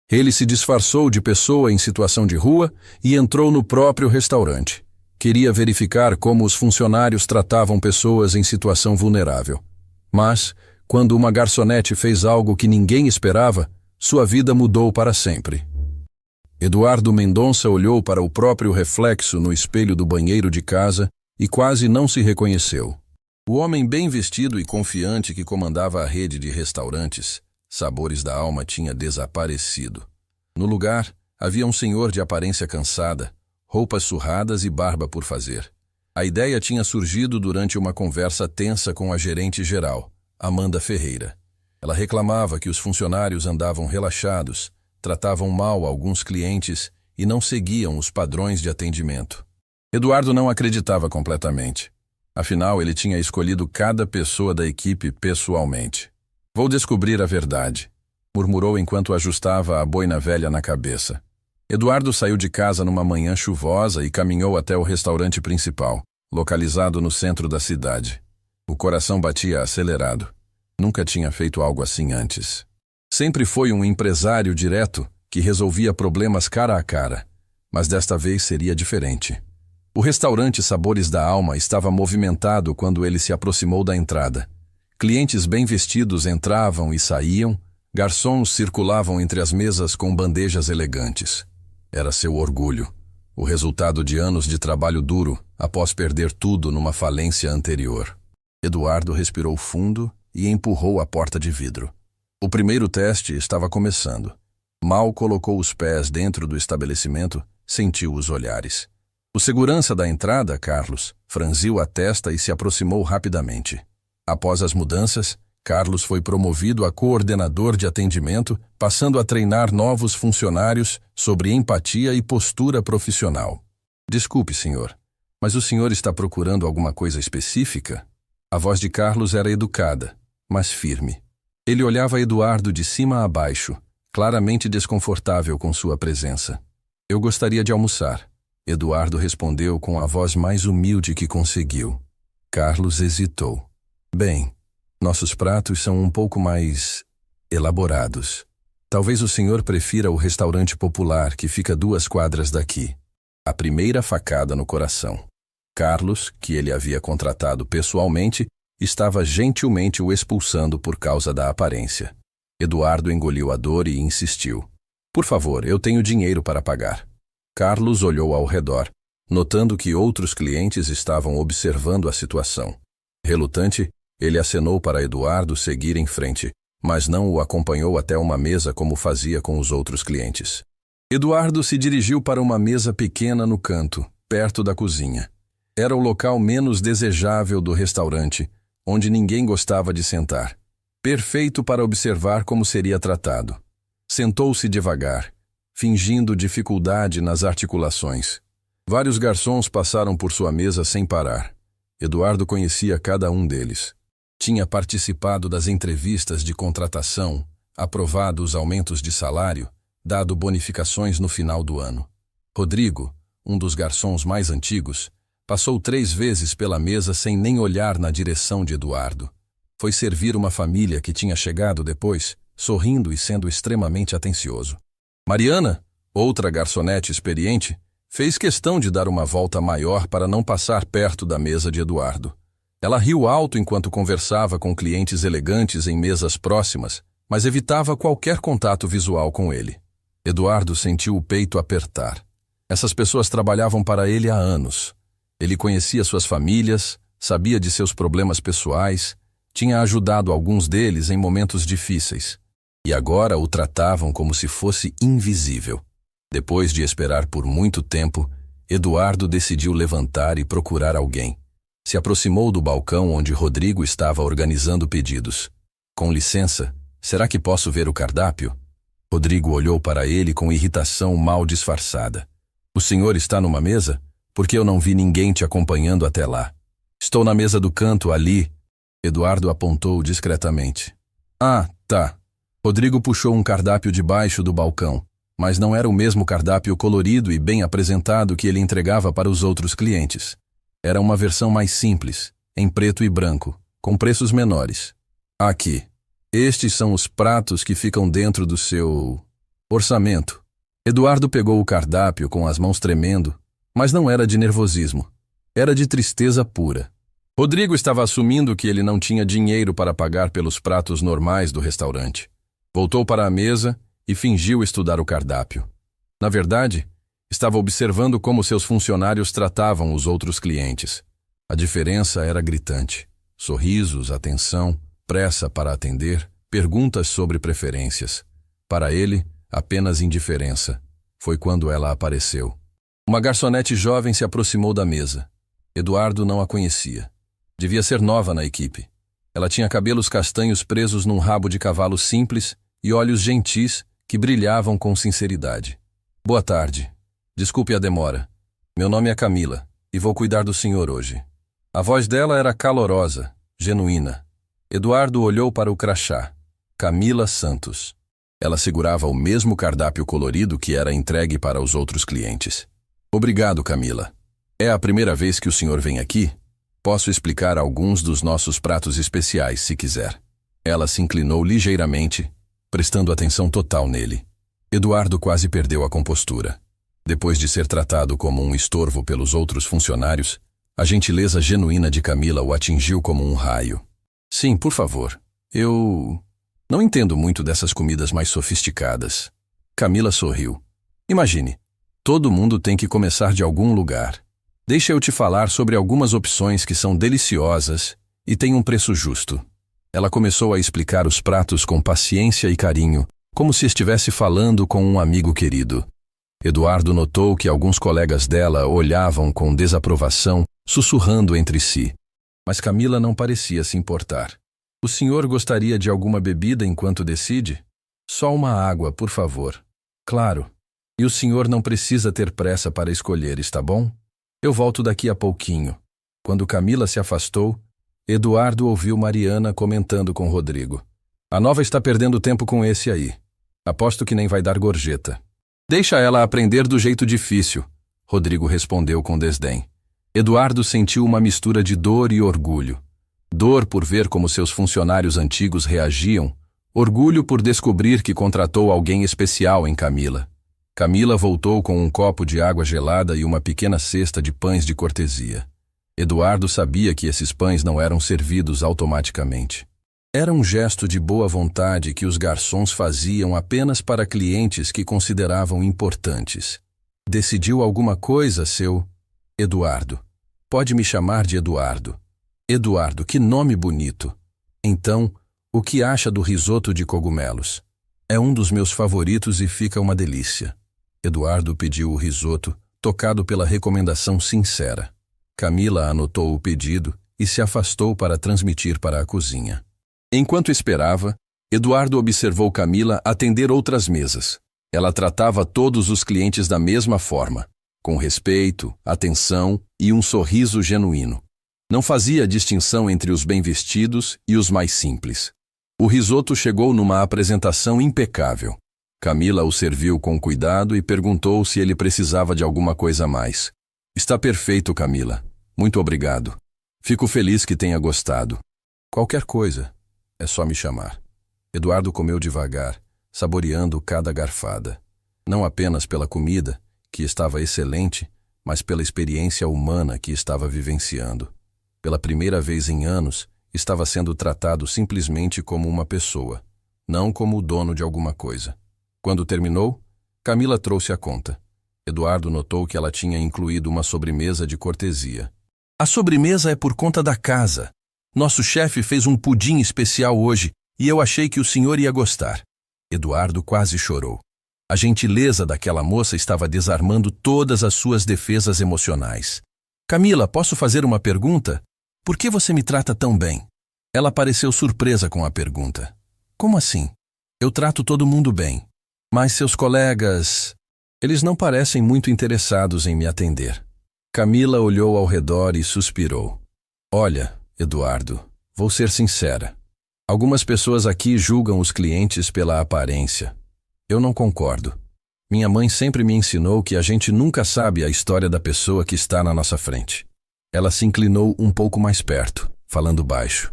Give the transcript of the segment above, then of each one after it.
Ele se disfarçou de pessoa em situação de rua e entrou no próprio restaurante. Queria verificar como os funcionários tratavam pessoas em situação vulnerável. Mas, quando uma garçonete fez algo que ninguém esperava, sua vida mudou para sempre. Eduardo Mendonça olhou para o próprio reflexo no espelho do banheiro de casa e quase não se reconheceu. O homem bem vestido e confiante que comandava a rede de restaurantes Sabores da Alma tinha desaparecido. No lugar, havia um senhor de aparência cansada, roupas surradas e barba por fazer. A ideia tinha surgido durante uma conversa tensa com a gerente geral, Amanda Ferreira. Ela reclamava que os funcionários andavam relaxados, tratavam mal alguns clientes e não seguiam os padrões de atendimento. Eduardo não acreditava completamente. Afinal, ele tinha escolhido cada pessoa da equipe pessoalmente. Vou descobrir a verdade, murmurou enquanto ajustava a boina velha na cabeça. Eduardo saiu de casa numa manhã chuvosa e caminhou até o restaurante principal, localizado no centro da cidade. O coração batia acelerado. Nunca tinha feito algo assim antes. Sempre foi um empresário direto que resolvia problemas cara a cara, mas desta vez seria diferente. O restaurante Sabores da Alma estava movimentado quando ele se aproximou da entrada. Clientes bem vestidos entravam e saíam, garçons circulavam entre as mesas com bandejas elegantes. Era seu orgulho, o resultado de anos de trabalho duro após perder tudo numa falência anterior. Eduardo respirou fundo e empurrou a porta de vidro. O primeiro teste estava começando. Mal colocou os pés dentro do estabelecimento, sentiu os olhares. O segurança da entrada, Carlos, franziu a testa e se aproximou rapidamente. Após as mudanças, Carlos foi promovido a coordenador de atendimento, passando a treinar novos funcionários sobre empatia e postura profissional. Desculpe, senhor, mas o senhor está procurando alguma coisa específica? A voz de Carlos era educada, mas firme. Ele olhava Eduardo de cima a baixo, claramente desconfortável com sua presença. Eu gostaria de almoçar. Eduardo respondeu com a voz mais humilde que conseguiu. Carlos hesitou. Bem, nossos pratos são um pouco mais elaborados. Talvez o senhor prefira o restaurante popular que fica 2 quadras daqui. A primeira facada no coração. Carlos, que ele havia contratado pessoalmente, estava gentilmente o expulsando por causa da aparência. Eduardo engoliu a dor e insistiu. Por favor, eu tenho dinheiro para pagar. Carlos olhou ao redor, notando que outros clientes estavam observando a situação. Relutante, ele acenou para Eduardo seguir em frente, mas não o acompanhou até uma mesa como fazia com os outros clientes. Eduardo se dirigiu para uma mesa pequena no canto, perto da cozinha. Era o local menos desejável do restaurante, onde ninguém gostava de sentar. Perfeito para observar como seria tratado. Sentou-se devagar, fingindo dificuldade nas articulações. Vários garçons passaram por sua mesa sem parar. Eduardo conhecia cada um deles. Tinha participado das entrevistas de contratação, aprovado os aumentos de salário, dado bonificações no final do ano. Rodrigo, um dos garçons mais antigos, passou 3 vezes pela mesa sem nem olhar na direção de Eduardo. Foi servir uma família que tinha chegado depois, sorrindo e sendo extremamente atencioso. Mariana, outra garçonete experiente, fez questão de dar uma volta maior para não passar perto da mesa de Eduardo. Ela riu alto enquanto conversava com clientes elegantes em mesas próximas, mas evitava qualquer contato visual com ele. Eduardo sentiu o peito apertar. Essas pessoas trabalhavam para ele há anos. Ele conhecia suas famílias, sabia de seus problemas pessoais, tinha ajudado alguns deles em momentos difíceis. E agora o tratavam como se fosse invisível. Depois de esperar por muito tempo, Eduardo decidiu levantar e procurar alguém. Se aproximou do balcão onde Rodrigo estava organizando pedidos. Com licença, será que posso ver o cardápio? Rodrigo olhou para ele com irritação mal disfarçada. O senhor está numa mesa? Porque eu não vi ninguém te acompanhando até lá. Estou na mesa do canto, ali. Eduardo apontou discretamente. Ah, tá. Rodrigo puxou um cardápio debaixo do balcão, mas não era o mesmo cardápio colorido e bem apresentado que ele entregava para os outros clientes. Era uma versão mais simples, em preto e branco, com preços menores. Aqui. Estes são os pratos que ficam dentro do seu... Orçamento. Eduardo pegou o cardápio com as mãos tremendo, mas não era de nervosismo. Era de tristeza pura. Rodrigo estava assumindo que ele não tinha dinheiro para pagar pelos pratos normais do restaurante. Voltou para a mesa e fingiu estudar o cardápio. Na verdade, estava observando como seus funcionários tratavam os outros clientes. A diferença era gritante. Sorrisos, atenção, pressa para atender, perguntas sobre preferências. Para ele, apenas indiferença. Foi quando ela apareceu. Uma garçonete jovem se aproximou da mesa. Eduardo não a conhecia. Devia ser nova na equipe. Ela tinha cabelos castanhos presos num rabo de cavalo simples e olhos gentis que brilhavam com sinceridade. Boa tarde. Desculpe a demora. Meu nome é Camila e vou cuidar do senhor hoje. A voz dela era calorosa, genuína. Eduardo olhou para o crachá. Camila Santos. Ela segurava o mesmo cardápio colorido que era entregue para os outros clientes. Obrigado, Camila. É a primeira vez que o senhor vem aqui? Posso explicar alguns dos nossos pratos especiais, se quiser. Ela se inclinou ligeiramente, prestando atenção total nele. Eduardo quase perdeu a compostura. Depois de ser tratado como um estorvo pelos outros funcionários, a gentileza genuína de Camila o atingiu como um raio. Sim, por favor. Eu não entendo muito dessas comidas mais sofisticadas. Camila sorriu. Imagine, todo mundo tem que começar de algum lugar. Deixa eu te falar sobre algumas opções que são deliciosas e têm um preço justo. Ela começou a explicar os pratos com paciência e carinho, como se estivesse falando com um amigo querido. Eduardo notou que alguns colegas dela olhavam com desaprovação, sussurrando entre si. Mas Camila não parecia se importar. O senhor gostaria de alguma bebida enquanto decide? Só uma água, por favor. Claro. E o senhor não precisa ter pressa para escolher, está bom? Eu volto daqui a pouquinho. Quando Camila se afastou, Eduardo ouviu Mariana comentando com Rodrigo. A nova está perdendo tempo com esse aí. Aposto que nem vai dar gorjeta. Deixa ela aprender do jeito difícil, Rodrigo respondeu com desdém. Eduardo sentiu uma mistura de dor e orgulho. Dor por ver como seus funcionários antigos reagiam, orgulho por descobrir que contratou alguém especial em Camila. Camila voltou com um copo de água gelada e uma pequena cesta de pães de cortesia. Eduardo sabia que esses pães não eram servidos automaticamente. Era um gesto de boa vontade que os garçons faziam apenas para clientes que consideravam importantes. Decidiu alguma coisa, seu Eduardo? Pode me chamar de Eduardo. Eduardo, que nome bonito. Então, o que acha do risoto de cogumelos? É um dos meus favoritos e fica uma delícia. Eduardo pediu o risoto, tocado pela recomendação sincera. Camila anotou o pedido e se afastou para transmitir para a cozinha. Enquanto esperava, Eduardo observou Camila atender outras mesas. Ela tratava todos os clientes da mesma forma, com respeito, atenção e um sorriso genuíno. Não fazia distinção entre os bem-vestidos e os mais simples. O risoto chegou numa apresentação impecável. Camila o serviu com cuidado e perguntou se ele precisava de alguma coisa a mais. Está perfeito, Camila. Muito obrigado. Fico feliz que tenha gostado. Qualquer coisa. É só me chamar. Eduardo comeu devagar, saboreando cada garfada. Não apenas pela comida, que estava excelente, mas pela experiência humana que estava vivenciando. Pela primeira vez em anos, estava sendo tratado simplesmente como uma pessoa, não como o dono de alguma coisa. Quando terminou, Camila trouxe a conta. Eduardo notou que ela tinha incluído uma sobremesa de cortesia. A sobremesa é por conta da casa. Nosso chefe fez um pudim especial hoje e eu achei que o senhor ia gostar. Eduardo quase chorou. A gentileza daquela moça estava desarmando todas as suas defesas emocionais. Camila, posso fazer uma pergunta? Por que você me trata tão bem? Ela pareceu surpresa com a pergunta. Como assim? Eu trato todo mundo bem. Mas seus colegas... Eles não parecem muito interessados em me atender. Camila olhou ao redor e suspirou. Olha, Eduardo, vou ser sincera. Algumas pessoas aqui julgam os clientes pela aparência. Eu não concordo. Minha mãe sempre me ensinou que a gente nunca sabe a história da pessoa que está na nossa frente. Ela se inclinou um pouco mais perto, falando baixo.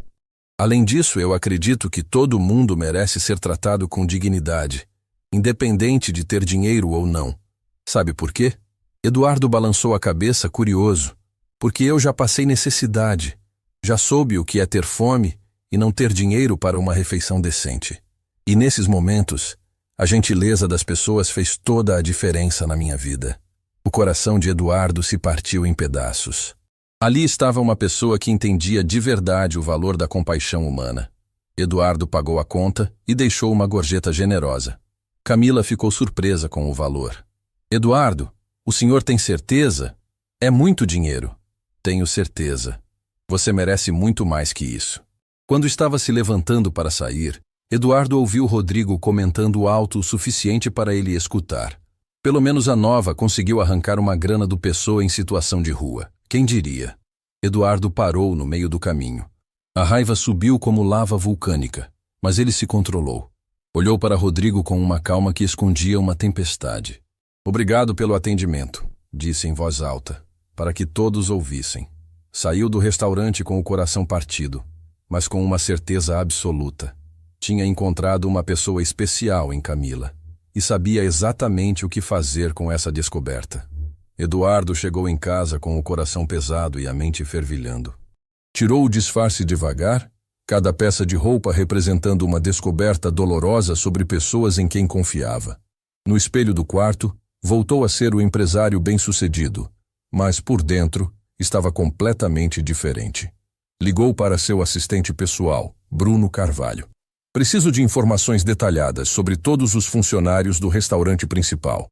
Além disso, eu acredito que todo mundo merece ser tratado com dignidade. independente de ter dinheiro ou não. Sabe por quê? Eduardo balançou a cabeça, curioso. Porque eu já passei necessidade. Já soube o que é ter fome e não ter dinheiro para uma refeição decente. E nesses momentos, a gentileza das pessoas fez toda a diferença na minha vida. O coração de Eduardo se partiu em pedaços. Ali estava uma pessoa que entendia de verdade o valor da compaixão humana. Eduardo pagou a conta e deixou uma gorjeta generosa. Camila ficou surpresa com o valor. Eduardo, o senhor tem certeza? É muito dinheiro. Tenho certeza. Você merece muito mais que isso. Quando estava se levantando para sair, Eduardo ouviu Rodrigo comentando alto o suficiente para ele escutar. Pelo menos a nova conseguiu arrancar uma grana do Pessoa em situação de rua. Quem diria? Eduardo parou no meio do caminho. A raiva subiu como lava vulcânica, mas ele se controlou. Olhou para Rodrigo com uma calma que escondia uma tempestade. Obrigado pelo atendimento, disse em voz alta, para que todos ouvissem. Saiu do restaurante com o coração partido, mas com uma certeza absoluta. Tinha encontrado uma pessoa especial em Camila e sabia exatamente o que fazer com essa descoberta. Eduardo chegou em casa com o coração pesado e a mente fervilhando. Tirou o disfarce devagar, cada peça de roupa representando uma descoberta dolorosa sobre pessoas em quem confiava. No espelho do quarto, voltou a ser o empresário bem-sucedido, mas por dentro estava completamente diferente. Ligou para seu assistente pessoal, Bruno Carvalho. Preciso de informações detalhadas sobre todos os funcionários do restaurante principal.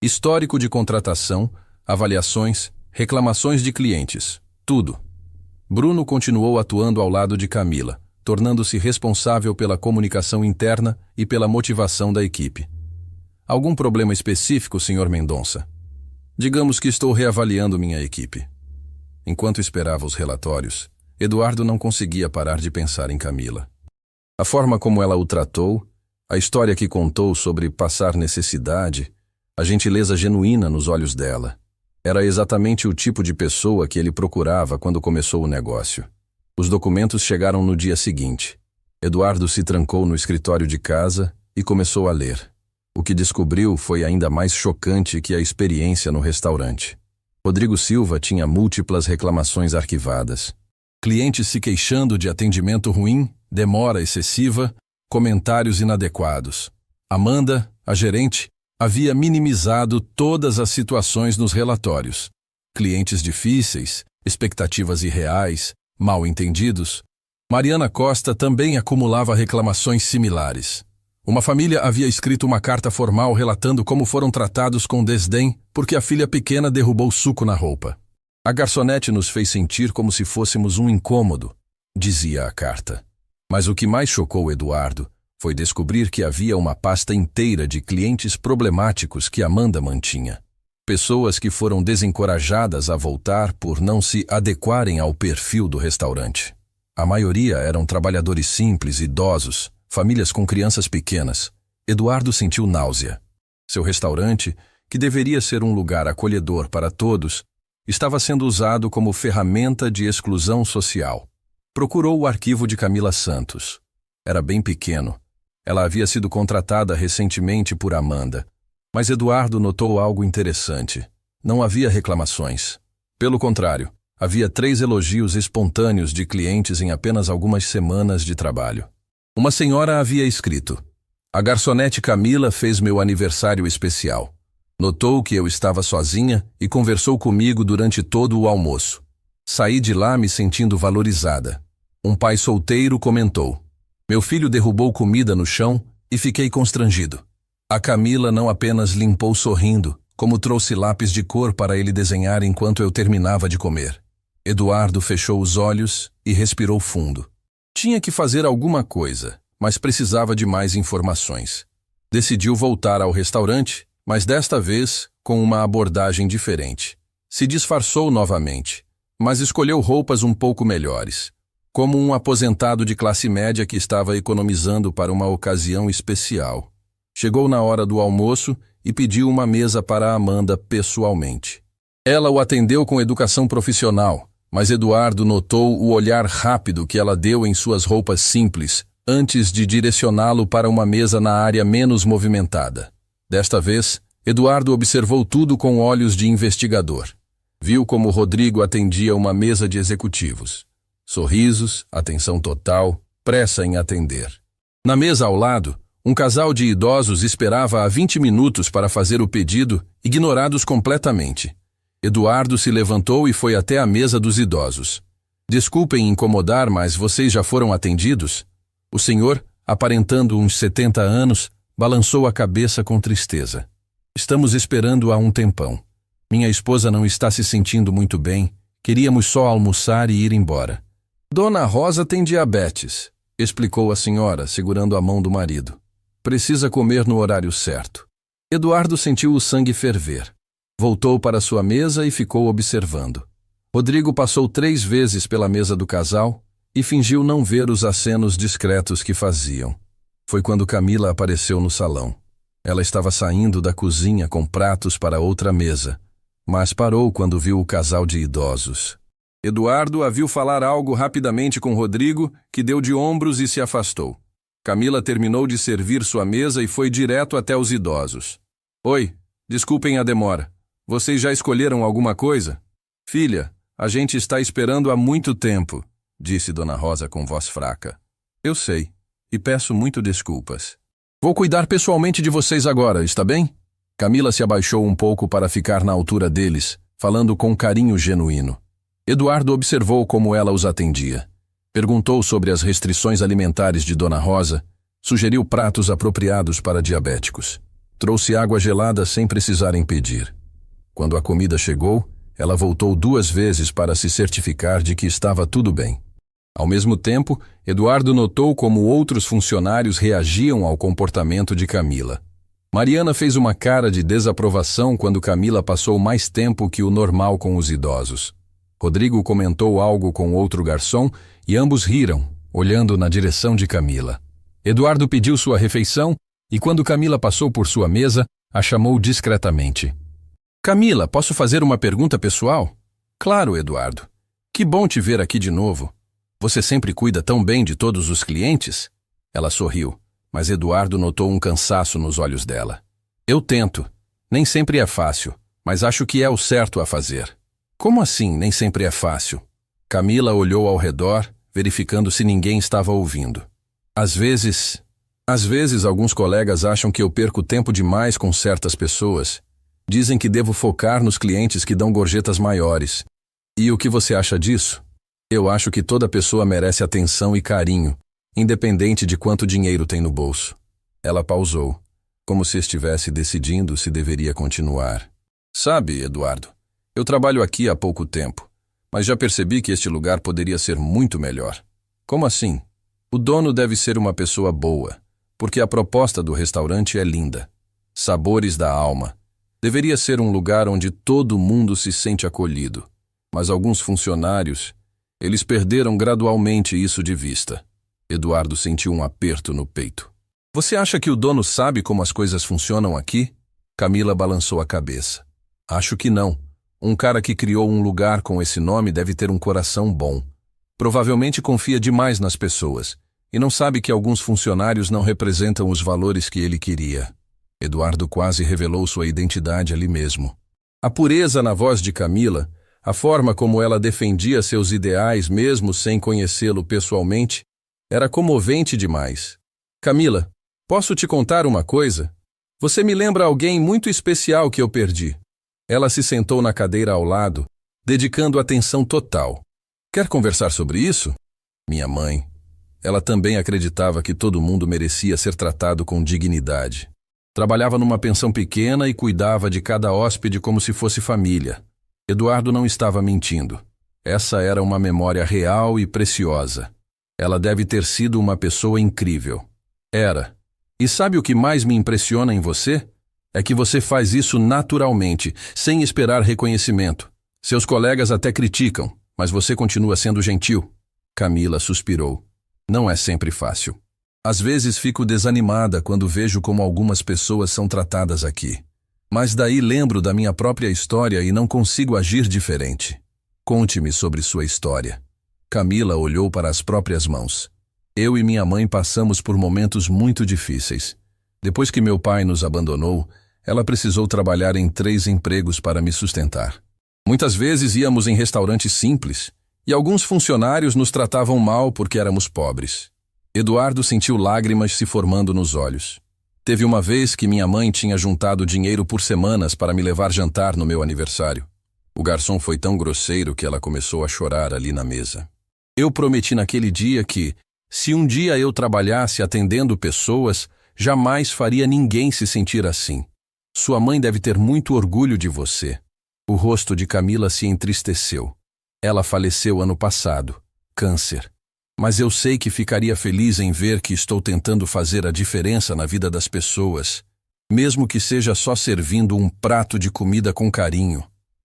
Histórico de contratação, avaliações, reclamações de clientes, tudo. Bruno continuou atuando ao lado de Camila, tornando-se responsável pela comunicação interna e pela motivação da equipe. Algum problema específico, Sr. Mendonça? Digamos que estou reavaliando minha equipe. Enquanto esperava os relatórios, Eduardo não conseguia parar de pensar em Camila. A forma como ela o tratou, a história que contou sobre passar necessidade, a gentileza genuína nos olhos dela. Era exatamente o tipo de pessoa que ele procurava quando começou o negócio. Os documentos chegaram no dia seguinte. Eduardo se trancou no escritório de casa e começou a ler. O que descobriu foi ainda mais chocante que a experiência no restaurante. Rodrigo Silva tinha múltiplas reclamações arquivadas. Clientes se queixando de atendimento ruim, demora excessiva, comentários inadequados. Amanda, a gerente, havia minimizado todas as situações nos relatórios. Clientes difíceis, expectativas irreais, mal entendidos. Mariana Costa também acumulava reclamações similares. Uma família havia escrito uma carta formal relatando como foram tratados com desdém porque a filha pequena derrubou suco na roupa. A garçonete nos fez sentir como se fôssemos um incômodo, dizia a carta. Mas o que mais chocou Eduardo foi descobrir que havia uma pasta inteira de clientes problemáticos que Amanda mantinha. Pessoas que foram desencorajadas a voltar por não se adequarem ao perfil do restaurante. A maioria eram trabalhadores simples, idosos, famílias com crianças pequenas. Eduardo sentiu náusea. Seu restaurante, que deveria ser um lugar acolhedor para todos, estava sendo usado como ferramenta de exclusão social. Procurou o arquivo de Camila Santos. Era bem pequeno. Ela havia sido contratada recentemente por Amanda. Mas Eduardo notou algo interessante. Não havia reclamações. Pelo contrário, havia 3 elogios espontâneos de clientes em apenas algumas semanas de trabalho. Uma senhora havia escrito: "A garçonete Camila fez meu aniversário especial. Notou que eu estava sozinha e conversou comigo durante todo o almoço. Saí de lá me sentindo valorizada." Um pai solteiro comentou: "Meu filho derrubou comida no chão e fiquei constrangido. A Camila não apenas limpou sorrindo, como trouxe lápis de cor para ele desenhar enquanto eu terminava de comer." Eduardo fechou os olhos e respirou fundo. Tinha que fazer alguma coisa, mas precisava de mais informações. Decidiu voltar ao restaurante, mas desta vez com uma abordagem diferente. Se disfarçou novamente, mas escolheu roupas um pouco melhores, como um aposentado de classe média que estava economizando para uma ocasião especial. Chegou na hora do almoço e pediu uma mesa para Amanda pessoalmente. Ela o atendeu com educação profissional, mas Eduardo notou o olhar rápido que ela deu em suas roupas simples, antes de direcioná-lo para uma mesa na área menos movimentada. Desta vez, Eduardo observou tudo com olhos de investigador. Viu como Rodrigo atendia uma mesa de executivos. Sorrisos, atenção total, pressa em atender. Na mesa ao lado, um casal de idosos esperava há 20 minutos para fazer o pedido, ignorados completamente. Eduardo se levantou e foi até a mesa dos idosos. Desculpem incomodar, mas vocês já foram atendidos? O senhor, aparentando uns 70 anos, balançou a cabeça com tristeza. Estamos esperando há um tempão. Minha esposa não está se sentindo muito bem. Queríamos só almoçar e ir embora. Dona Rosa tem diabetes, explicou a senhora, segurando a mão do marido. Precisa comer no horário certo. Eduardo sentiu o sangue ferver. Voltou para sua mesa e ficou observando. Rodrigo passou 3 vezes pela mesa do casal e fingiu não ver os acenos discretos que faziam. Foi quando Camila apareceu no salão. Ela estava saindo da cozinha com pratos para outra mesa, mas parou quando viu o casal de idosos. Eduardo a viu falar algo rapidamente com Rodrigo, que deu de ombros e se afastou. Camila terminou de servir sua mesa e foi direto até os idosos. Oi, desculpem a demora. Vocês já escolheram alguma coisa? Filha, a gente está esperando há muito tempo, disse Dona Rosa com voz fraca. Eu sei, e peço muito desculpas. Vou cuidar pessoalmente de vocês agora, está bem? Camila se abaixou um pouco para ficar na altura deles, falando com carinho genuíno. Eduardo observou como ela os atendia. Perguntou sobre as restrições alimentares de Dona Rosa, sugeriu pratos apropriados para diabéticos. Trouxe água gelada sem precisarem pedir. Quando a comida chegou, ela voltou 2 vezes para se certificar de que estava tudo bem. Ao mesmo tempo, Eduardo notou como outros funcionários reagiam ao comportamento de Camila. Mariana fez uma cara de desaprovação quando Camila passou mais tempo que o normal com os idosos. Rodrigo comentou algo com outro garçom e ambos riram, olhando na direção de Camila. Eduardo pediu sua refeição e quando Camila passou por sua mesa, a chamou discretamente. Camila, posso fazer uma pergunta pessoal? Claro, Eduardo. Que bom te ver aqui de novo. Você sempre cuida tão bem de todos os clientes? Ela sorriu, mas Eduardo notou um cansaço nos olhos dela. Eu tento. Nem sempre é fácil, mas acho que é o certo a fazer. Como assim nem sempre é fácil? Camila olhou ao redor, verificando se ninguém estava ouvindo. Às vezes alguns colegas acham que eu perco tempo demais com certas pessoas. Dizem que devo focar nos clientes que dão gorjetas maiores. E o que você acha disso? Eu acho que toda pessoa merece atenção e carinho, independente de quanto dinheiro tem no bolso. Ela pausou, como se estivesse decidindo se deveria continuar. Sabe, Eduardo, eu trabalho aqui há pouco tempo, mas já percebi que este lugar poderia ser muito melhor. Como assim? O dono deve ser uma pessoa boa, porque a proposta do restaurante é linda. Sabores da alma. Deveria ser um lugar onde todo mundo se sente acolhido, mas alguns funcionários, eles perderam gradualmente isso de vista. Eduardo sentiu um aperto no peito. Você acha que o dono sabe como as coisas funcionam aqui? Camila balançou a cabeça. Acho que não. Um cara que criou um lugar com esse nome deve ter um coração bom. Provavelmente confia demais nas pessoas e não sabe que alguns funcionários não representam os valores que ele queria. Eduardo quase revelou sua identidade ali mesmo. A pureza na voz de Camila, a forma como ela defendia seus ideais mesmo sem conhecê-lo pessoalmente, era comovente demais. Camila, posso te contar uma coisa? Você me lembra alguém muito especial que eu perdi. Ela se sentou na cadeira ao lado, dedicando atenção total. Quer conversar sobre isso? Minha mãe. Ela também acreditava que todo mundo merecia ser tratado com dignidade. Trabalhava numa pensão pequena e cuidava de cada hóspede como se fosse família. Eduardo não estava mentindo. Essa era uma memória real e preciosa. Ela deve ter sido uma pessoa incrível. Era. E sabe o que mais me impressiona em você? É que você faz isso naturalmente, sem esperar reconhecimento. Seus colegas até criticam, mas você continua sendo gentil. Camila suspirou. Não é sempre fácil. Às vezes fico desanimada quando vejo como algumas pessoas são tratadas aqui. Mas daí lembro da minha própria história e não consigo agir diferente. Conte-me sobre sua história. Camila olhou para as próprias mãos. Eu e minha mãe passamos por momentos muito difíceis. Depois que meu pai nos abandonou, ela precisou trabalhar em 3 empregos para me sustentar. Muitas vezes íamos em restaurantes simples, e alguns funcionários nos tratavam mal porque éramos pobres. Eduardo sentiu lágrimas se formando nos olhos. Teve uma vez que minha mãe tinha juntado dinheiro por semanas para me levar jantar no meu aniversário. O garçom foi tão grosseiro que ela começou a chorar ali na mesa. Eu prometi naquele dia que, se um dia eu trabalhasse atendendo pessoas, jamais faria ninguém se sentir assim. Sua mãe deve ter muito orgulho de você. O rosto de Camila se entristeceu. Ela faleceu ano passado, câncer. Mas eu sei que ficaria feliz em ver que estou tentando fazer a diferença na vida das pessoas, mesmo que seja só servindo um prato de comida com carinho.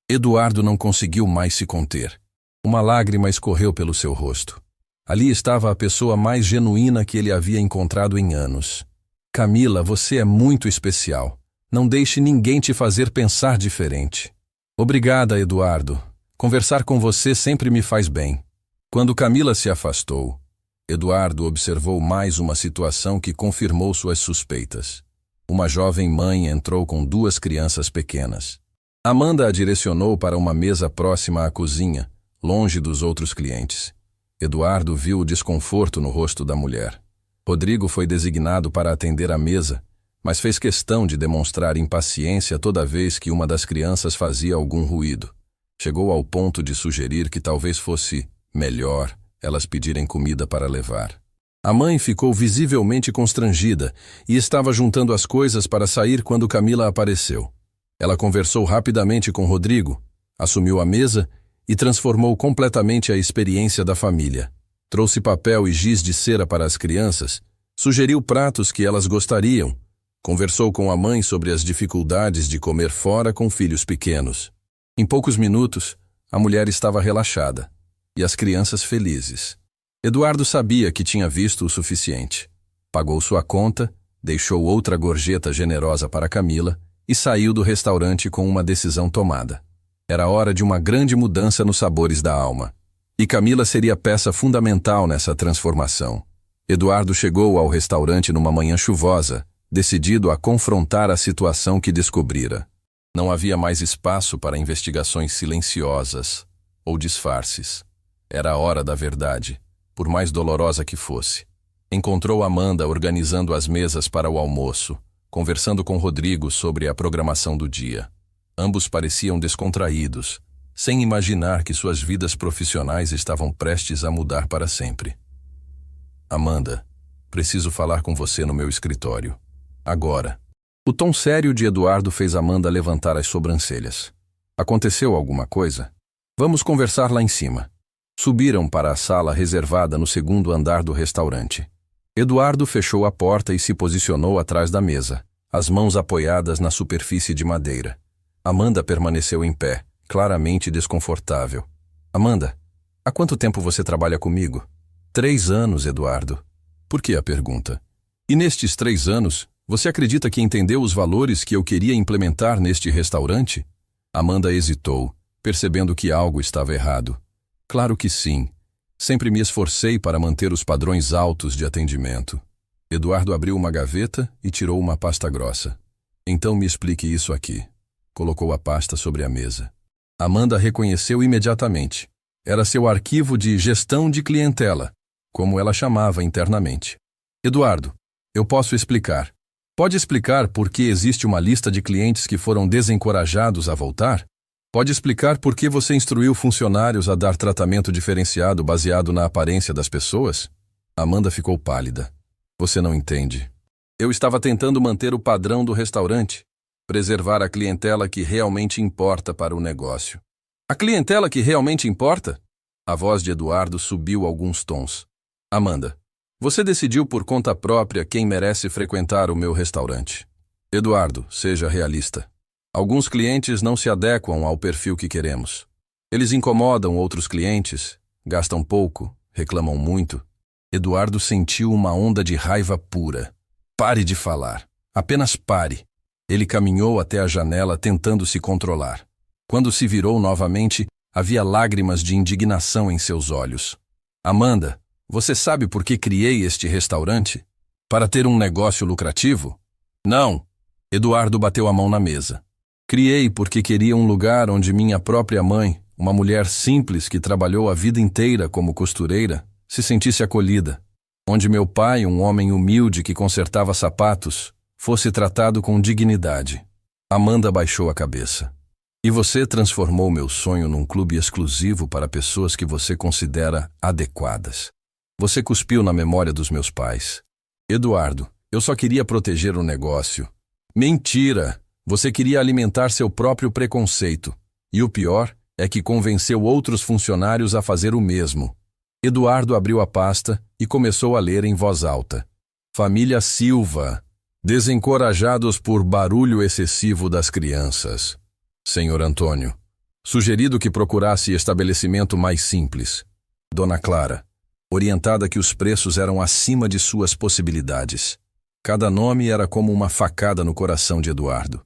Eduardo não conseguiu mais se conter. Uma lágrima escorreu pelo seu rosto. Ali estava a pessoa mais genuína que ele havia encontrado em anos. Camila, você é muito especial. Não deixe ninguém te fazer pensar diferente. Obrigada, Eduardo. Conversar com você sempre me faz bem. Quando Camila se afastou, Eduardo observou mais uma situação que confirmou suas suspeitas. Uma jovem mãe entrou com 2 crianças pequenas. Amanda a direcionou para uma mesa próxima à cozinha, longe dos outros clientes. Eduardo viu o desconforto no rosto da mulher. Rodrigo foi designado para atender a mesa, mas fez questão de demonstrar impaciência toda vez que uma das crianças fazia algum ruído. Chegou ao ponto de sugerir que talvez fosse melhor elas pedirem comida para levar. A mãe ficou visivelmente constrangida e estava juntando as coisas para sair quando Camila apareceu. Ela conversou rapidamente com Rodrigo, assumiu a mesa e transformou completamente a experiência da família. Trouxe papel e giz de cera para as crianças, sugeriu pratos que elas gostariam, conversou com a mãe sobre as dificuldades de comer fora com filhos pequenos. Em poucos minutos, a mulher estava relaxada e as crianças felizes. Eduardo sabia que tinha visto o suficiente. Pagou sua conta, deixou outra gorjeta generosa para Camila e saiu do restaurante com uma decisão tomada. Era hora de uma grande mudança nos sabores da alma. E Camila seria peça fundamental nessa transformação. Eduardo chegou ao restaurante numa manhã chuvosa, decidido a confrontar a situação que descobrira. Não havia mais espaço para investigações silenciosas ou disfarces. Era a hora da verdade, por mais dolorosa que fosse. Encontrou Amanda organizando as mesas para o almoço, conversando com Rodrigo sobre a programação do dia. Ambos pareciam descontraídos, sem imaginar que suas vidas profissionais estavam prestes a mudar para sempre. Amanda, preciso falar com você no meu escritório. Agora. O tom sério de Eduardo fez Amanda levantar as sobrancelhas. Aconteceu alguma coisa? Vamos conversar lá em cima. Subiram para a sala reservada no 2º andar do restaurante. Eduardo fechou a porta e se posicionou atrás da mesa, as mãos apoiadas na superfície de madeira. Amanda permaneceu em pé, claramente desconfortável. Amanda, há quanto tempo você trabalha comigo? 3 anos, Eduardo. Por que a pergunta? E nestes 3 anos, você acredita que entendeu os valores que eu queria implementar neste restaurante? Amanda hesitou, percebendo que algo estava errado. Claro que sim. Sempre me esforcei para manter os padrões altos de atendimento. Eduardo abriu uma gaveta e tirou uma pasta grossa. Então me explique isso aqui. Colocou a pasta sobre a mesa. Amanda reconheceu imediatamente. Era seu arquivo de gestão de clientela, como ela chamava internamente. Eduardo, eu posso explicar. Pode explicar por que existe uma lista de clientes que foram desencorajados a voltar? Pode explicar por que você instruiu funcionários a dar tratamento diferenciado baseado na aparência das pessoas? Amanda ficou pálida. Você não entende. Eu estava tentando manter o padrão do restaurante, preservar a clientela que realmente importa para o negócio. A clientela que realmente importa? A voz de Eduardo subiu alguns tons. Amanda, você decidiu por conta própria quem merece frequentar o meu restaurante. Eduardo, seja realista. Alguns clientes não se adequam ao perfil que queremos. Eles incomodam outros clientes, gastam pouco, reclamam muito. Eduardo sentiu uma onda de raiva pura. Pare de falar. Apenas pare. Ele caminhou até a janela tentando se controlar. Quando se virou novamente, havia lágrimas de indignação em seus olhos. Amanda, Você sabe por que criei este restaurante? Para ter um negócio lucrativo? Não. Eduardo bateu a mão na mesa. Criei porque queria um lugar onde minha própria mãe, uma mulher simples que trabalhou a vida inteira como costureira, se sentisse acolhida. Onde meu pai, um homem humilde que consertava sapatos, fosse tratado com dignidade. Amanda baixou a cabeça. E você transformou meu sonho num clube exclusivo para pessoas que você considera adequadas. Você cuspiu na memória dos meus pais. Eduardo, eu só queria proteger o negócio. Mentira! Você queria alimentar seu próprio preconceito. E o pior é que convenceu outros funcionários a fazer o mesmo. Eduardo abriu a pasta e começou a ler em voz alta. Família Silva, desencorajados por barulho excessivo das crianças. Senhor Antônio, sugerido que procurasse estabelecimento mais simples. Dona Clara, orientada que os preços eram acima de suas possibilidades. Cada nome era como uma facada no coração de Eduardo.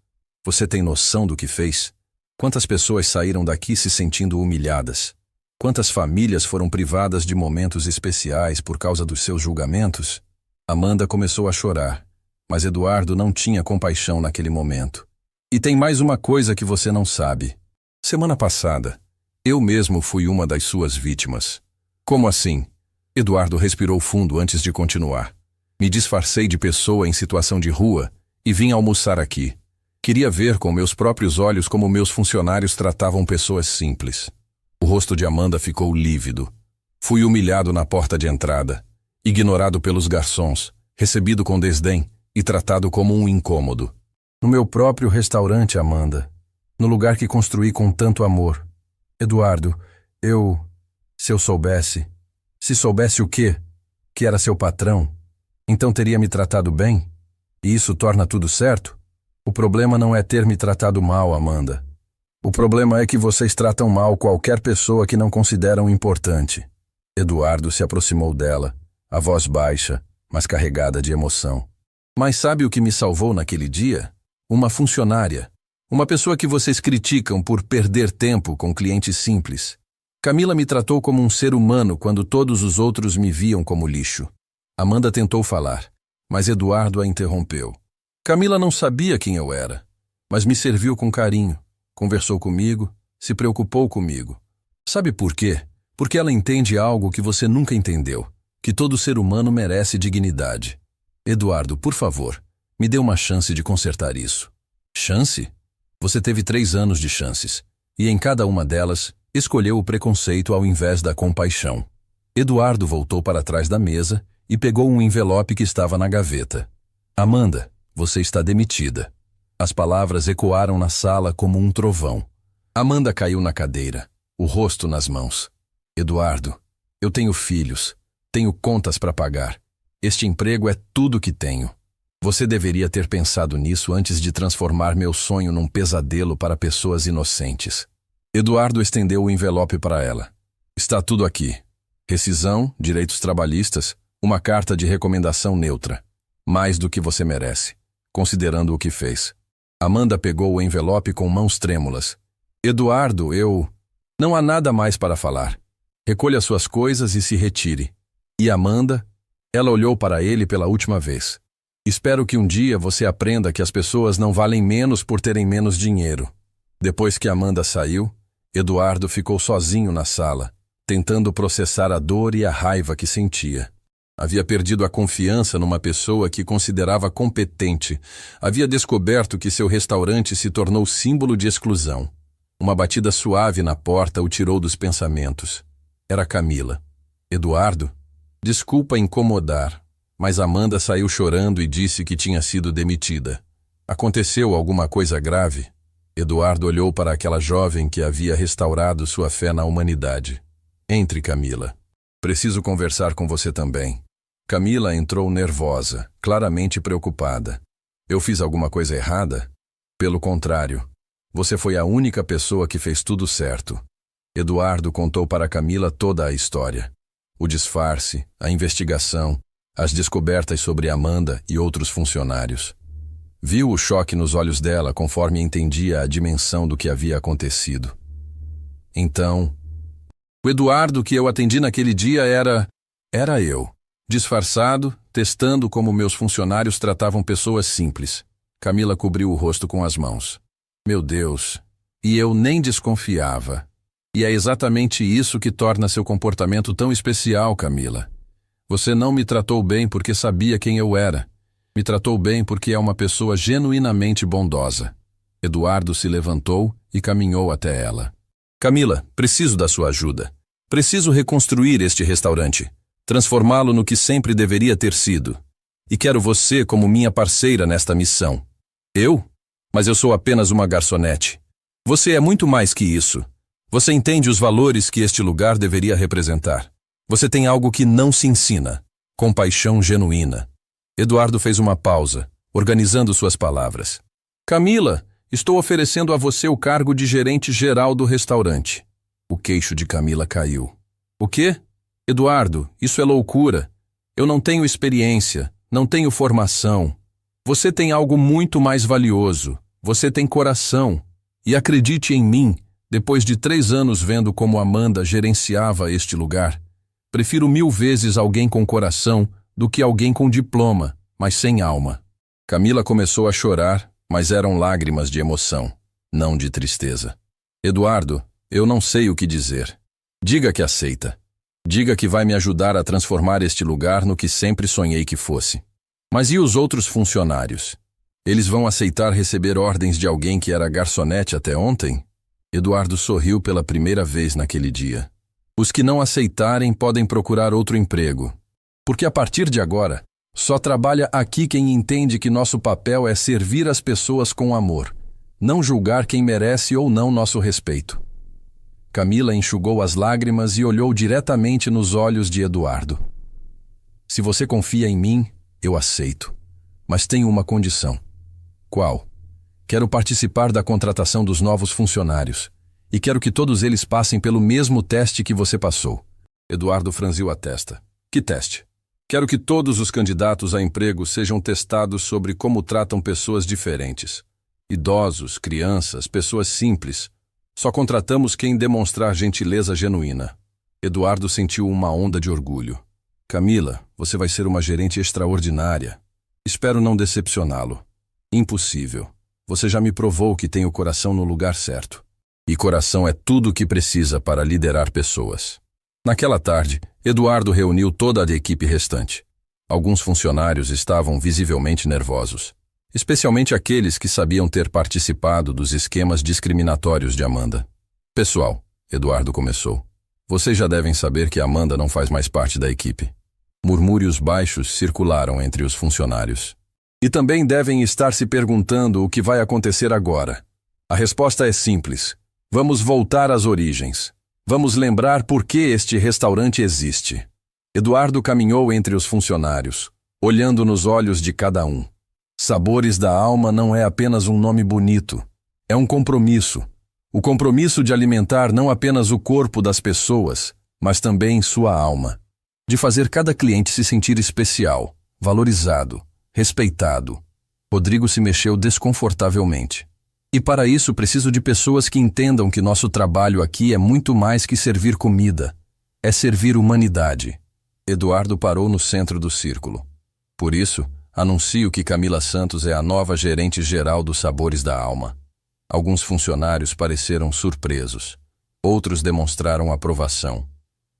Você tem noção do que fez? Quantas pessoas saíram daqui se sentindo humilhadas? Quantas famílias foram privadas de momentos especiais por causa dos seus julgamentos? Amanda começou a chorar, mas Eduardo não tinha compaixão naquele momento. E tem mais uma coisa que você não sabe. Semana passada, eu mesmo fui uma das suas vítimas. Como assim? Eduardo respirou fundo antes de continuar. Me disfarcei de pessoa em situação de rua e vim almoçar aqui. Queria ver com meus próprios olhos como meus funcionários tratavam pessoas simples. O rosto de Amanda ficou lívido. Fui humilhado na porta de entrada, ignorado pelos garçons, recebido com desdém e tratado como um incômodo. No meu próprio restaurante, Amanda. No lugar que construí com tanto amor. Eduardo, se eu soubesse... Se soubesse o quê? Que era seu patrão, então teria me tratado bem? E isso torna tudo certo? O problema não é ter me tratado mal, Amanda. O problema é que vocês tratam mal qualquer pessoa que não consideram importante. Eduardo se aproximou dela, a voz baixa, mas carregada de emoção. Mas sabe o que me salvou naquele dia? Uma funcionária. Uma pessoa que vocês criticam por perder tempo com clientes simples. Camila me tratou como um ser humano quando todos os outros me viam como lixo. Amanda tentou falar, mas Eduardo a interrompeu. Camila não sabia quem eu era, mas me serviu com carinho, conversou comigo, se preocupou comigo. Sabe por quê? Porque ela entende algo que você nunca entendeu, que todo ser humano merece dignidade. Eduardo, por favor, me dê uma chance de consertar isso. Chance? Você teve 3 anos de chances, e em cada uma delas, escolheu o preconceito ao invés da compaixão. Eduardo voltou para trás da mesa e pegou um envelope que estava na gaveta. Amanda, você está demitida. As palavras ecoaram na sala como um trovão. Amanda caiu na cadeira, o rosto nas mãos. Eduardo, eu tenho filhos, tenho contas para pagar. Este emprego é tudo que tenho. Você deveria ter pensado nisso antes de transformar meu sonho num pesadelo para pessoas inocentes. Eduardo estendeu o envelope para ela. Está tudo aqui. Rescisão, direitos trabalhistas, uma carta de recomendação neutra. Mais do que você merece, considerando o que fez. Amanda pegou o envelope com mãos trêmulas. Eduardo, não há nada mais para falar. Recolha suas coisas e se retire. E Amanda? Ela olhou para ele pela última vez. Espero que um dia você aprenda que as pessoas não valem menos por terem menos dinheiro. Depois que Amanda saiu, Eduardo ficou sozinho na sala, tentando processar a dor e a raiva que sentia. Havia perdido a confiança numa pessoa que considerava competente. Havia descoberto que seu restaurante se tornou símbolo de exclusão. Uma batida suave na porta o tirou dos pensamentos. Era Camila. Eduardo? Desculpa incomodar, mas Amanda saiu chorando e disse que tinha sido demitida. Aconteceu alguma coisa grave? Eduardo olhou para aquela jovem que havia restaurado sua fé na humanidade. Entre, Camila. Preciso conversar com você também. Camila entrou nervosa, claramente preocupada. Eu fiz alguma coisa errada? Pelo contrário, você foi a única pessoa que fez tudo certo. Eduardo contou para Camila toda a história. O disfarce, a investigação, as descobertas sobre Amanda e outros funcionários. Viu o choque nos olhos dela conforme entendia a dimensão do que havia acontecido. Então, o Eduardo que eu atendi naquele dia era Era eu. Disfarçado, testando como meus funcionários tratavam pessoas simples. Camila cobriu o rosto com as mãos. Meu Deus, e eu nem desconfiava. E é exatamente isso que torna seu comportamento tão especial, Camila. Você não me tratou bem porque sabia quem eu era. Me tratou bem porque é uma pessoa genuinamente bondosa. Eduardo se levantou e caminhou até ela. Camila, preciso da sua ajuda. Preciso reconstruir este restaurante, transformá-lo no que sempre deveria ter sido. E quero você como minha parceira nesta missão. Eu? Mas eu sou apenas uma garçonete. Você é muito mais que isso. Você entende os valores que este lugar deveria representar. Você tem algo que não se ensina. Compaixão genuína. Eduardo fez uma pausa, organizando suas palavras. Camila, estou oferecendo a você o cargo de gerente geral do restaurante. O queixo de Camila caiu. O quê? Eduardo, isso é loucura. Eu não tenho experiência, não tenho formação. Você tem algo muito mais valioso. Você tem coração. E acredite em mim, depois de 3 anos vendo como Amanda gerenciava este lugar, prefiro 1000 vezes alguém com coração do que alguém com diploma, mas sem alma. Camila começou a chorar, mas eram lágrimas de emoção, não de tristeza. Eduardo, eu não sei o que dizer. Diga que aceita. Diga que vai me ajudar a transformar este lugar no que sempre sonhei que fosse. Mas e os outros funcionários? Eles vão aceitar receber ordens de alguém que era garçonete até ontem? Eduardo sorriu pela primeira vez naquele dia. Os que não aceitarem podem procurar outro emprego. Porque a partir de agora, só trabalha aqui quem entende que nosso papel é servir as pessoas com amor, não julgar quem merece ou não nosso respeito. Camila enxugou as lágrimas e olhou diretamente nos olhos de Eduardo. Se você confia em mim, eu aceito. Mas tenho uma condição. Qual? Quero participar da contratação dos novos funcionários. E quero que todos eles passem pelo mesmo teste que você passou. Eduardo franziu a testa. Que teste? Quero que todos os candidatos a emprego sejam testados sobre como tratam pessoas diferentes. Idosos, crianças, pessoas simples. Só contratamos quem demonstrar gentileza genuína. Eduardo sentiu uma onda de orgulho. Camila, você vai ser uma gerente extraordinária. Espero não decepcioná-lo. Impossível. Você já me provou que tem o coração no lugar certo. E coração é tudo o que precisa para liderar pessoas. Naquela tarde, Eduardo reuniu toda a equipe restante. Alguns funcionários estavam visivelmente nervosos, especialmente aqueles que sabiam ter participado dos esquemas discriminatórios de Amanda. Pessoal, Eduardo começou. Vocês já devem saber que Amanda não faz mais parte da equipe. Murmúrios baixos circularam entre os funcionários. E também devem estar se perguntando o que vai acontecer agora. A resposta é simples. Vamos voltar às origens. Vamos lembrar por que este restaurante existe. Eduardo caminhou entre os funcionários, olhando nos olhos de cada um. Sabores da Alma não é apenas um nome bonito. É um compromisso. O compromisso de alimentar não apenas o corpo das pessoas, mas também sua alma. De fazer cada cliente se sentir especial, valorizado, respeitado. Rodrigo se mexeu desconfortavelmente. E para isso preciso de pessoas que entendam que nosso trabalho aqui é muito mais que servir comida. É servir humanidade. Eduardo parou no centro do círculo. Por isso, anuncio que Camila Santos é a nova gerente geral dos Sabores da Alma. Alguns funcionários pareceram surpresos. Outros demonstraram aprovação.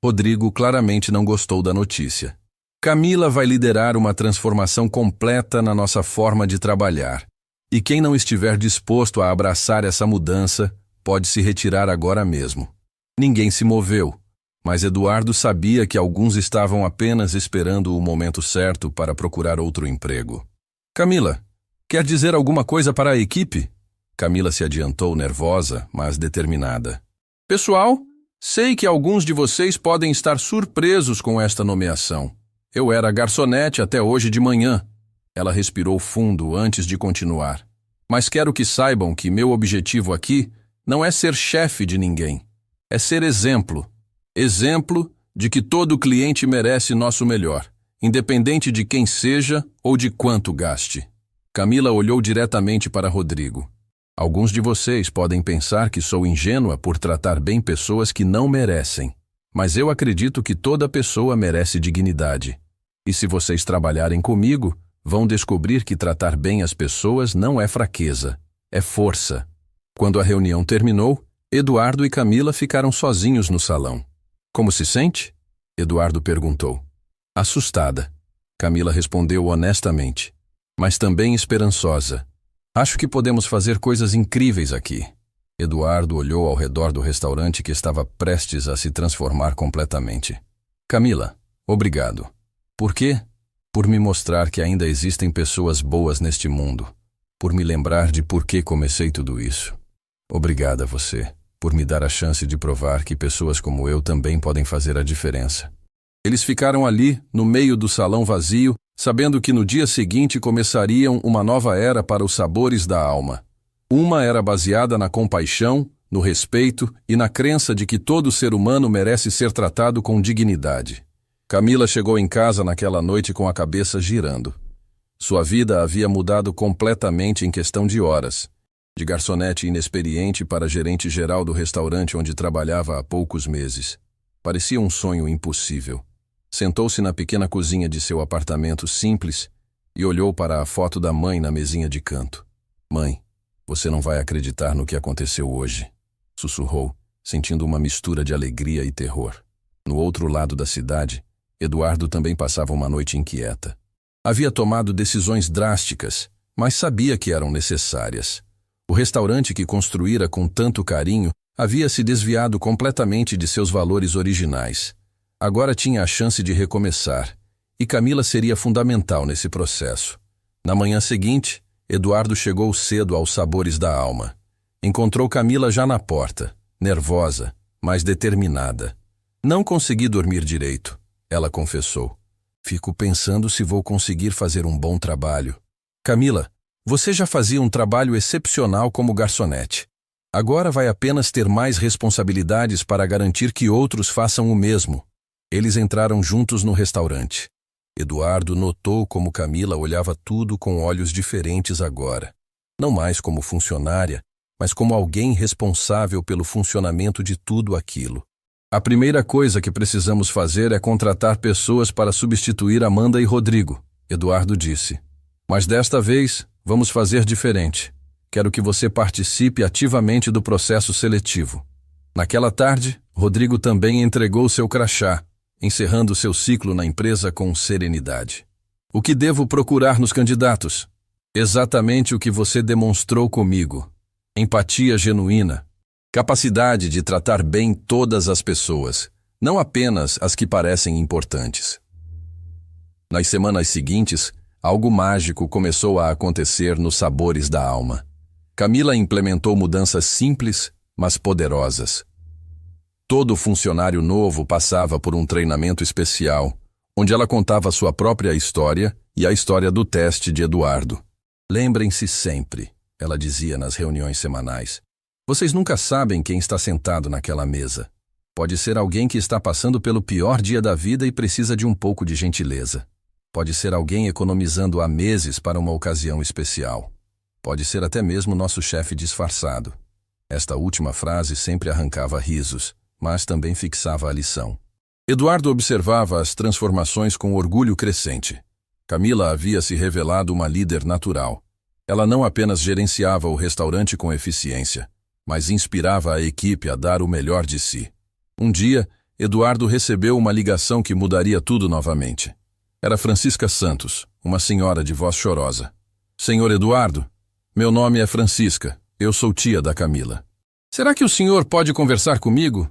Rodrigo claramente não gostou da notícia. Camila vai liderar uma transformação completa na nossa forma de trabalhar. E quem não estiver disposto a abraçar essa mudança, pode se retirar agora mesmo. Ninguém se moveu, mas Eduardo sabia que alguns estavam apenas esperando o momento certo para procurar outro emprego. Camila, quer dizer alguma coisa para a equipe? Camila se adiantou nervosa, mas determinada. Pessoal, sei que alguns de vocês podem estar surpresos com esta nomeação. Eu era garçonete até hoje de manhã. Ela respirou fundo antes de continuar. Mas quero que saibam que meu objetivo aqui não é ser chefe de ninguém. É ser exemplo. Exemplo de que todo cliente merece nosso melhor, independente de quem seja ou de quanto gaste. Camila olhou diretamente para Rodrigo. Alguns de vocês podem pensar que sou ingênua por tratar bem pessoas que não merecem. mas eu acredito que toda pessoa merece dignidade. E se vocês trabalharem comigo, vão descobrir que tratar bem as pessoas não é fraqueza, é força. Quando a reunião terminou, Eduardo e Camila ficaram sozinhos no salão. Como se sente? Eduardo perguntou. Assustada. Camila respondeu honestamente, mas também esperançosa. Acho que podemos fazer coisas incríveis aqui. Eduardo olhou ao redor do restaurante que estava prestes a se transformar completamente. Camila, obrigado. Por quê? Por me mostrar que ainda existem pessoas boas neste mundo. Por me lembrar de por que comecei tudo isso. Obrigada a você, por me dar a chance de provar que pessoas como eu também podem fazer a diferença. Eles ficaram ali, no meio do salão vazio, sabendo que no dia seguinte começariam uma nova era para os sabores da alma. Uma era baseada na compaixão, no respeito e na crença de que todo ser humano merece ser tratado com dignidade. Camila chegou em casa naquela noite com a cabeça girando. Sua vida havia mudado completamente em questão de horas. De garçonete inexperiente para gerente geral do restaurante onde trabalhava há poucos meses. Parecia um sonho impossível. Sentou-se na pequena cozinha de seu apartamento simples e olhou para a foto da mãe na mesinha de canto. Mãe, você não vai acreditar no que aconteceu hoje, sussurrou, sentindo uma mistura de alegria e terror. No outro lado da cidade, Eduardo também passava uma noite inquieta. Havia tomado decisões drásticas, mas sabia que eram necessárias. O restaurante que construíra com tanto carinho havia se desviado completamente de seus valores originais. Agora tinha a chance de recomeçar, e Camila seria fundamental nesse processo. Na manhã seguinte, Eduardo chegou cedo aos sabores da alma. Encontrou Camila já na porta, nervosa, mas determinada. Não consegui dormir direito, ela confessou. Fico pensando se vou conseguir fazer um bom trabalho. Camila, você já fazia um trabalho excepcional como garçonete. Agora vai apenas ter mais responsabilidades para garantir que outros façam o mesmo. Eles entraram juntos no restaurante. Eduardo notou como Camila olhava tudo com olhos diferentes agora. Não mais como funcionária, mas como alguém responsável pelo funcionamento de tudo aquilo. A primeira coisa que precisamos fazer é contratar pessoas para substituir Amanda e Rodrigo, Eduardo disse. Mas desta vez, vamos fazer diferente. Quero que você participe ativamente do processo seletivo. Naquela tarde, Rodrigo também entregou seu crachá, encerrando seu ciclo na empresa com serenidade. O que devo procurar nos candidatos? Exatamente o que você demonstrou comigo. Empatia genuína. Capacidade de tratar bem todas as pessoas, não apenas as que parecem importantes. Nas semanas seguintes, algo mágico começou a acontecer nos sabores da alma. Camila implementou mudanças simples, mas poderosas. Todo funcionário novo passava por um treinamento especial, onde ela contava sua própria história e a história do teste de Eduardo. Lembrem-se sempre, ela dizia nas reuniões semanais. Vocês nunca sabem quem está sentado naquela mesa. Pode ser alguém que está passando pelo pior dia da vida e precisa de um pouco de gentileza. Pode ser alguém economizando há meses para uma ocasião especial. Pode ser até mesmo nosso chefe disfarçado. Esta última frase sempre arrancava risos, mas também fixava a lição. Eduardo observava as transformações com orgulho crescente. Camila havia se revelado uma líder natural. Ela não apenas gerenciava o restaurante com eficiência, mas inspirava a equipe a dar o melhor de si. Um dia, Eduardo recebeu uma ligação que mudaria tudo novamente. Era Francisca Santos, uma senhora de voz chorosa. Senhor Eduardo, meu nome é Francisca, eu sou tia da Camila. Será que o senhor pode conversar comigo?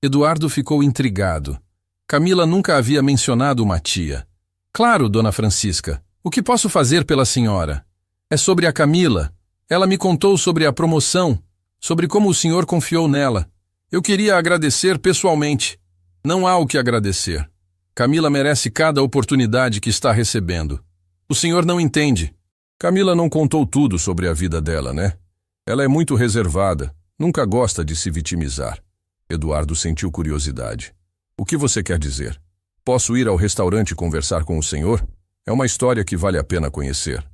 Eduardo ficou intrigado. Camila nunca havia mencionado uma tia. Claro, dona Francisca. O que posso fazer pela senhora? É sobre a Camila. Ela me contou sobre a promoção, sobre como o senhor confiou nela. Eu queria agradecer pessoalmente. Não há o que agradecer. Camila merece cada oportunidade que está recebendo. O senhor não entende. Camila não contou tudo sobre a vida dela, né? Ela é muito reservada, nunca gosta de se vitimizar. Eduardo sentiu curiosidade. O que você quer dizer? Posso ir ao restaurante conversar com o senhor? É uma história que vale a pena conhecer.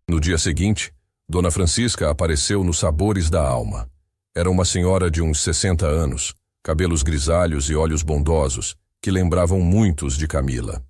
No dia seguinte, Dona Francisca apareceu nos sabores da alma. Era uma senhora de uns 60 anos, cabelos grisalhos e olhos bondosos, que lembravam muito os de Camila.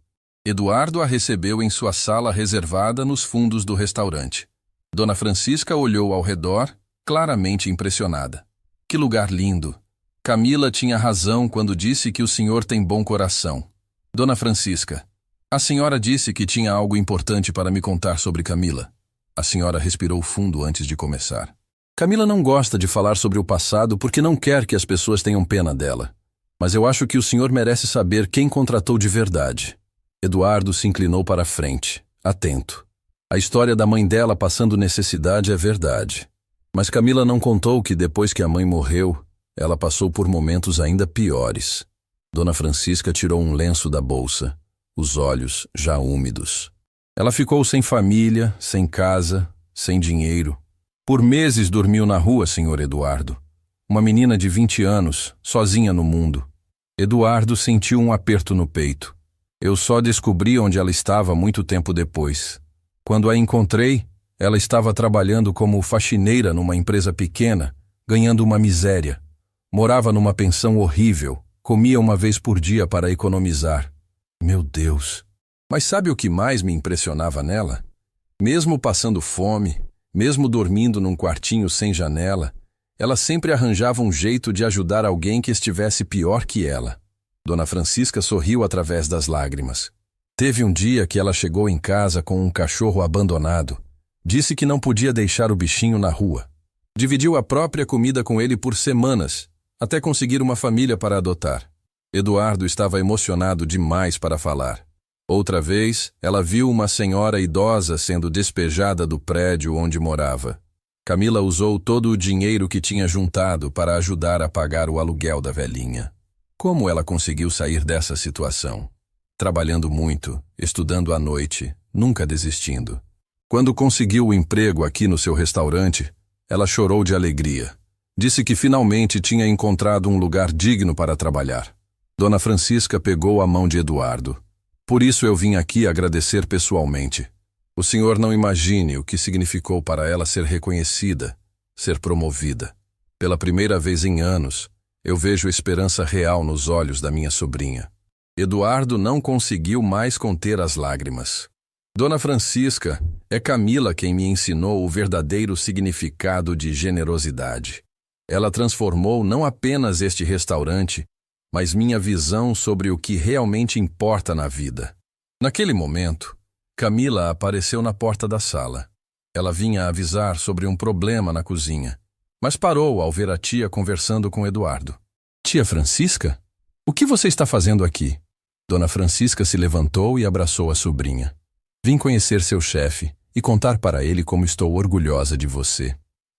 Eduardo a recebeu em sua sala reservada nos fundos do restaurante. Dona Francisca olhou ao redor, claramente impressionada. Que lugar lindo! Camila tinha razão quando disse que o senhor tem bom coração. Dona Francisca, a senhora disse que tinha algo importante para me contar sobre Camila. A senhora respirou fundo antes de começar. Camila não gosta de falar sobre o passado porque não quer que as pessoas tenham pena dela. Mas eu acho que o senhor merece saber quem contratou de verdade. Eduardo se inclinou para a frente, atento. A história da mãe dela passando necessidade é verdade. Mas Camila não contou que depois que a mãe morreu, ela passou por momentos ainda piores. Dona Francisca tirou um lenço da bolsa, os olhos já úmidos. Ela ficou sem família, sem casa, sem dinheiro. Por meses dormiu na rua, senhor Eduardo. Uma menina de 20 anos, sozinha no mundo. Eduardo sentiu um aperto no peito. Eu só descobri onde ela estava muito tempo depois. Quando a encontrei, ela estava trabalhando como faxineira numa empresa pequena, ganhando uma miséria. Morava numa pensão horrível, comia uma vez por dia para economizar. Meu Deus! Mas sabe o que mais me impressionava nela? Mesmo passando fome, mesmo dormindo num quartinho sem janela, ela sempre arranjava um jeito de ajudar alguém que estivesse pior que ela. Dona Francisca sorriu através das lágrimas. Teve um dia que ela chegou em casa com um cachorro abandonado. Disse que não podia deixar o bichinho na rua. Dividiu a própria comida com ele por semanas, até conseguir uma família para adotar. Eduardo estava emocionado demais para falar. Outra vez, ela viu uma senhora idosa sendo despejada do prédio onde morava. Camila usou todo o dinheiro que tinha juntado para ajudar a pagar o aluguel da velhinha. Como ela conseguiu sair dessa situação? Trabalhando muito, estudando à noite, nunca desistindo. Quando conseguiu o emprego aqui no seu restaurante, ela chorou de alegria. Disse que finalmente tinha encontrado um lugar digno para trabalhar. Dona Francisca pegou a mão de Eduardo. Por isso eu vim aqui agradecer pessoalmente. O senhor não imagine o que significou para ela ser reconhecida, ser promovida. Pela primeira vez em anos, eu vejo esperança real nos olhos da minha sobrinha. Eduardo não conseguiu mais conter as lágrimas. Dona Francisca, é Camila quem me ensinou o verdadeiro significado de generosidade. Ela transformou não apenas este restaurante, mas minha visão sobre o que realmente importa na vida. Naquele momento, Camila apareceu na porta da sala. Ela vinha avisar sobre um problema na cozinha, mas parou ao ver a tia conversando com Eduardo. Tia Francisca? O que você está fazendo aqui? Dona Francisca se levantou e abraçou a sobrinha. Vim conhecer seu chefe e contar para ele como estou orgulhosa de você.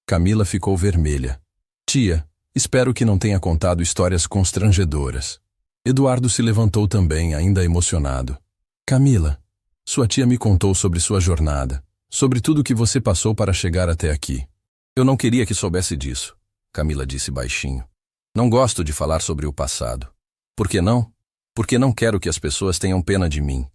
Camila ficou vermelha. Tia, espero que não tenha contado histórias constrangedoras. Eduardo se levantou também, ainda emocionado. Camila, sua tia me contou sobre sua jornada, sobre tudo que você passou para chegar até aqui. Eu não queria que soubesse disso, Camila disse baixinho. Não gosto de falar sobre o passado. Por que não? Porque não quero que as pessoas tenham pena de mim.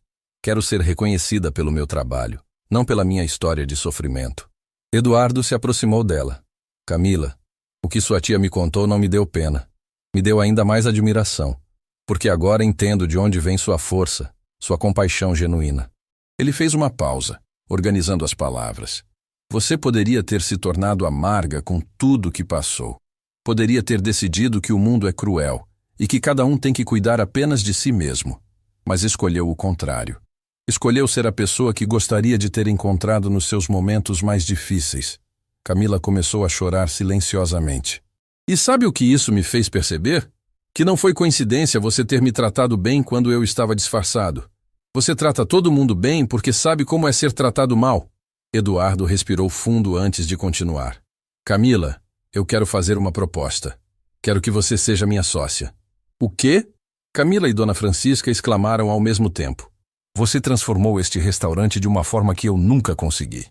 Quero ser reconhecida pelo meu trabalho, não pela minha história de sofrimento. Eduardo se aproximou dela. Camila, o que sua tia me contou não me deu pena. Me deu ainda mais admiração, porque agora entendo de onde vem sua força, sua compaixão genuína. Ele fez uma pausa, organizando as palavras. Você poderia ter se tornado amarga com tudo que passou. Poderia ter decidido que o mundo é cruel e que cada um tem que cuidar apenas de si mesmo. Mas escolheu o contrário. Escolheu ser a pessoa que gostaria de ter encontrado nos seus momentos mais difíceis. Camila começou a chorar silenciosamente. E sabe o que isso me fez perceber? Que não foi coincidência você ter me tratado bem quando eu estava disfarçado. Você trata todo mundo bem porque sabe como é ser tratado mal. Eduardo respirou fundo antes de continuar. Camila, eu quero fazer uma proposta. Quero que você seja minha sócia. O quê? Camila e Dona Francisca exclamaram ao mesmo tempo. Você transformou este restaurante de uma forma que eu nunca consegui.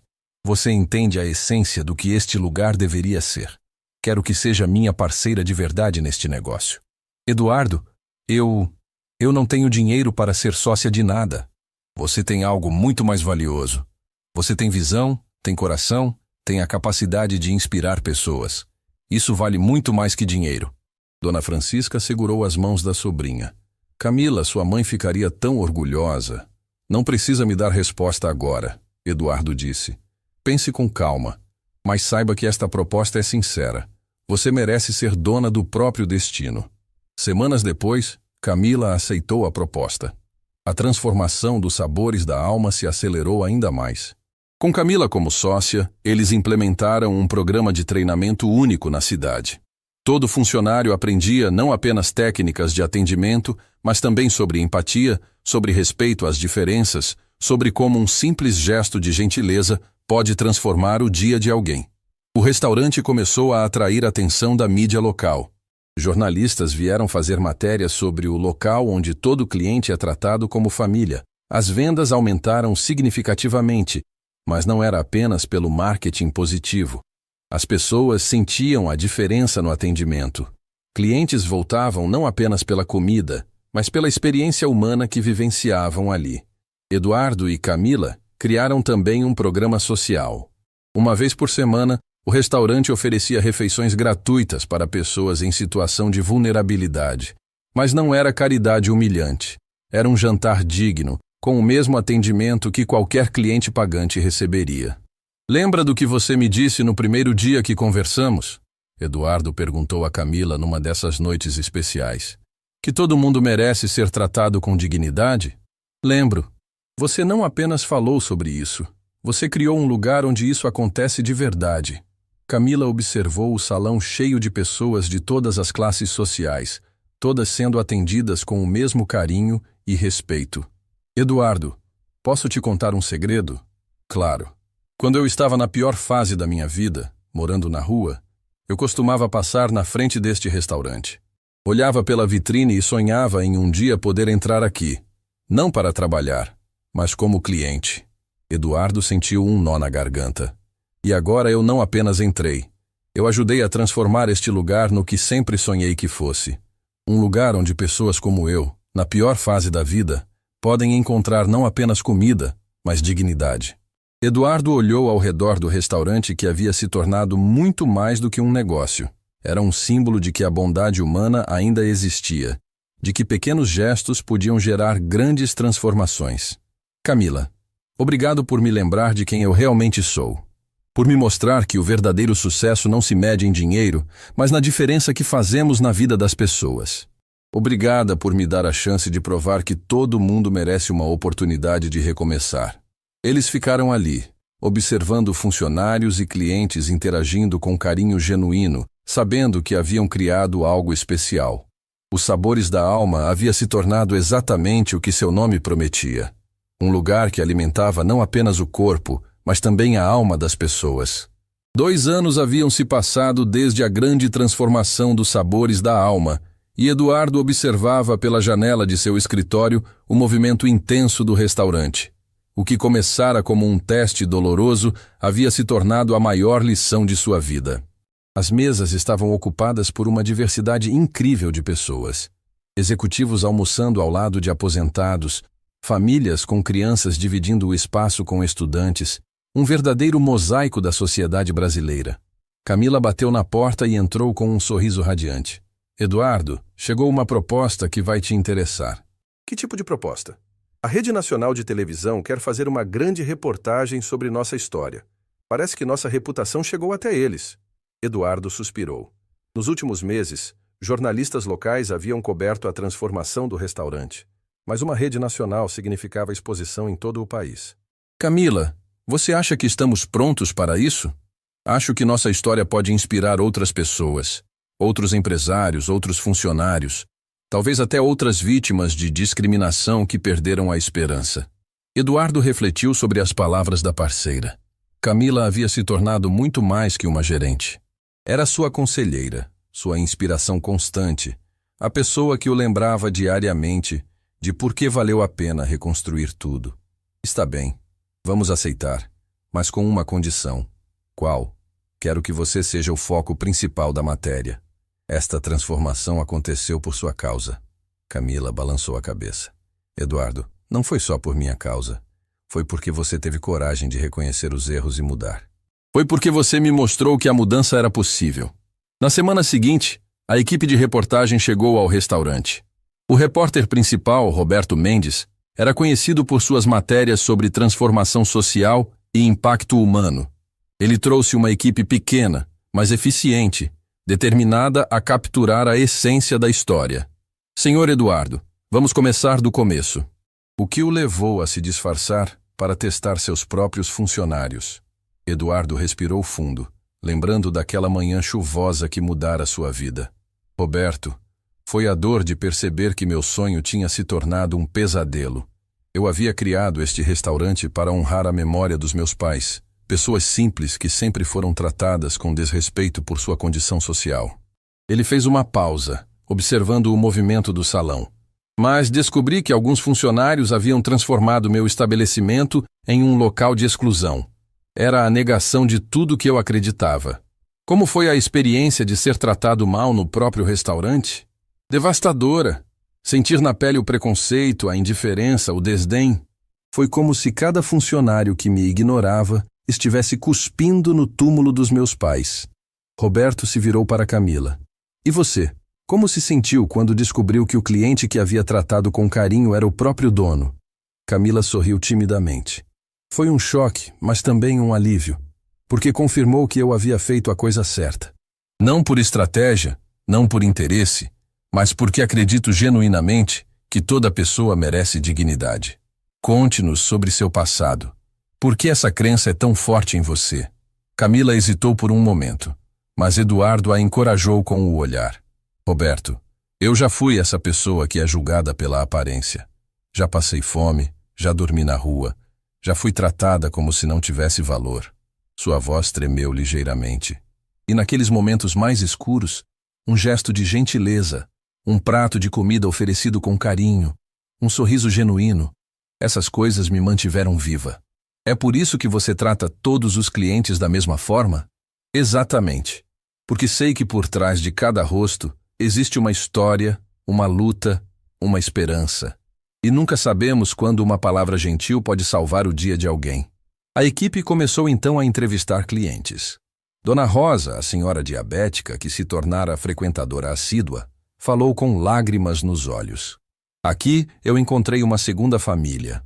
Você entende a essência do que este lugar deveria ser. Quero que seja minha parceira de verdade neste negócio. Eduardo, eu não tenho dinheiro para ser sócia de nada. Você tem algo muito mais valioso. Você tem visão, tem coração, tem a capacidade de inspirar pessoas. Isso vale muito mais que dinheiro. Dona Francisca segurou as mãos da sobrinha. Camila, sua mãe ficaria tão orgulhosa. Não precisa me dar resposta agora, Eduardo disse. Pense com calma, mas saiba que esta proposta é sincera. Você merece ser dona do próprio destino. Semanas depois, Camila aceitou a proposta. A transformação dos sabores da alma se acelerou ainda mais. Com Camila como sócia, eles implementaram um programa de treinamento único na cidade. Todo funcionário aprendia não apenas técnicas de atendimento, mas também sobre empatia, sobre respeito às diferenças, sobre como um simples gesto de gentileza pode transformar o dia de alguém. O restaurante começou a atrair a atenção da mídia local. Jornalistas vieram fazer matérias sobre o local onde todo cliente é tratado como família. As vendas aumentaram significativamente, mas não era apenas pelo marketing positivo. As pessoas sentiam a diferença no atendimento. Clientes voltavam não apenas pela comida, mas pela experiência humana que vivenciavam ali. Eduardo e Camila criaram também um programa social. Uma vez por semana, o restaurante oferecia refeições gratuitas para pessoas em situação de vulnerabilidade. Mas não era caridade humilhante. Era um jantar digno, com o mesmo atendimento que qualquer cliente pagante receberia. Lembra do que você me disse no primeiro dia que conversamos? Eduardo perguntou a Camila numa dessas noites especiais. Que todo mundo merece ser tratado com dignidade? Lembro. Você não apenas falou sobre isso. Você criou um lugar onde isso acontece de verdade. Camila observou o salão cheio de pessoas de todas as classes sociais, todas sendo atendidas com o mesmo carinho e respeito. Eduardo, posso te contar um segredo? Claro. Quando eu estava na pior fase da minha vida, morando na rua, eu costumava passar na frente deste restaurante. Olhava pela vitrine e sonhava em um dia poder entrar aqui, não para trabalhar, mas como cliente. Eduardo sentiu um nó na garganta. E agora eu não apenas entrei. Eu ajudei a transformar este lugar no que sempre sonhei que fosse. Um lugar onde pessoas como eu, na pior fase da vida, podem encontrar não apenas comida, mas dignidade. Eduardo olhou ao redor do restaurante que havia se tornado muito mais do que um negócio. Era um símbolo de que a bondade humana ainda existia, de que pequenos gestos podiam gerar grandes transformações. Camila, obrigado por me lembrar de quem eu realmente sou. Por me mostrar que o verdadeiro sucesso não se mede em dinheiro, mas na diferença que fazemos na vida das pessoas. Obrigada por me dar a chance de provar que todo mundo merece uma oportunidade de recomeçar. Eles ficaram ali, observando funcionários e clientes interagindo com carinho genuíno, sabendo que haviam criado algo especial. Os Sabores da Alma havia se tornado exatamente o que seu nome prometia. Um lugar que alimentava não apenas o corpo, mas também a alma das pessoas. 2 anos haviam se passado desde a grande transformação dos Sabores da Alma, e Eduardo observava pela janela de seu escritório o movimento intenso do restaurante. O que começara como um teste doloroso havia se tornado a maior lição de sua vida. As mesas estavam ocupadas por uma diversidade incrível de pessoas. Executivos almoçando ao lado de aposentados, famílias com crianças dividindo o espaço com estudantes, um verdadeiro mosaico da sociedade brasileira. Camila bateu na porta e entrou com um sorriso radiante. Eduardo, chegou uma proposta que vai te interessar. Que tipo de proposta? A Rede Nacional de Televisão quer fazer uma grande reportagem sobre nossa história. Parece que nossa reputação chegou até eles. Eduardo suspirou. Nos últimos meses, jornalistas locais haviam coberto a transformação do restaurante, mas uma rede nacional significava exposição em todo o país. Camila, você acha que estamos prontos para isso? Acho que nossa história pode inspirar outras pessoas, outros empresários, outros funcionários, talvez até outras vítimas de discriminação que perderam a esperança. Eduardo refletiu sobre as palavras da parceira. Camila havia se tornado muito mais que uma gerente. Era sua conselheira, sua inspiração constante, a pessoa que o lembrava diariamente de por que valeu a pena reconstruir tudo. Está bem, vamos aceitar, mas com uma condição. Qual? Quero que você seja o foco principal da matéria. Esta transformação aconteceu por sua causa. Camila balançou a cabeça. Eduardo, não foi só por minha causa. Foi porque você teve coragem de reconhecer os erros e mudar. Foi porque você me mostrou que a mudança era possível. Na semana seguinte, A equipe de reportagem chegou ao restaurante. O repórter principal, Roberto Mendes, era conhecido por suas matérias sobre transformação social e impacto humano. Ele trouxe uma equipe pequena, mas eficiente, determinada a capturar a essência da história. Senhor Eduardo, vamos começar do começo. O que o levou a se disfarçar para testar seus próprios funcionários? Eduardo respirou fundo, lembrando daquela manhã chuvosa que mudara sua vida. Roberto, foi a dor de perceber que meu sonho tinha se tornado um pesadelo. Eu havia criado este restaurante para honrar a memória dos meus pais, pessoas simples que sempre foram tratadas com desrespeito por sua condição social. Ele fez uma pausa, observando o movimento do salão. Mas descobri que alguns funcionários haviam transformado meu estabelecimento em um local de exclusão. Era a negação de tudo que eu acreditava. Como foi a experiência de ser tratado mal no próprio restaurante? Devastadora. Sentir na pele o preconceito, a indiferença, o desdém. Foi como se cada funcionário que me ignorava estivesse cuspindo no túmulo dos meus pais. Roberto se virou para Camila. E você? Como se sentiu quando descobriu que o cliente que havia tratado com carinho era o próprio dono? Camila sorriu timidamente. Foi um choque, mas também um alívio, porque confirmou que eu havia feito a coisa certa. Não por estratégia, não por interesse, mas porque acredito genuinamente que toda pessoa merece dignidade. Conte-nos sobre seu passado. Por que essa crença é tão forte em você? Camila hesitou por um momento, mas Eduardo a encorajou com o olhar. Roberto, eu já fui essa pessoa que é julgada pela aparência. Já passei fome, já dormi na rua, já fui tratada como se não tivesse valor. Sua voz tremeu ligeiramente. E naqueles momentos mais escuros, um gesto de gentileza, um prato de comida oferecido com carinho, um sorriso genuíno, essas coisas me mantiveram viva. É por isso que você trata todos os clientes da mesma forma? Exatamente. Porque sei que por trás de cada rosto existe uma história, uma luta, uma esperança. E nunca sabemos quando uma palavra gentil pode salvar o dia de alguém. A equipe começou então a entrevistar clientes. Dona Rosa, a senhora diabética que se tornara frequentadora assídua, falou com lágrimas nos olhos. Aqui eu encontrei uma segunda família.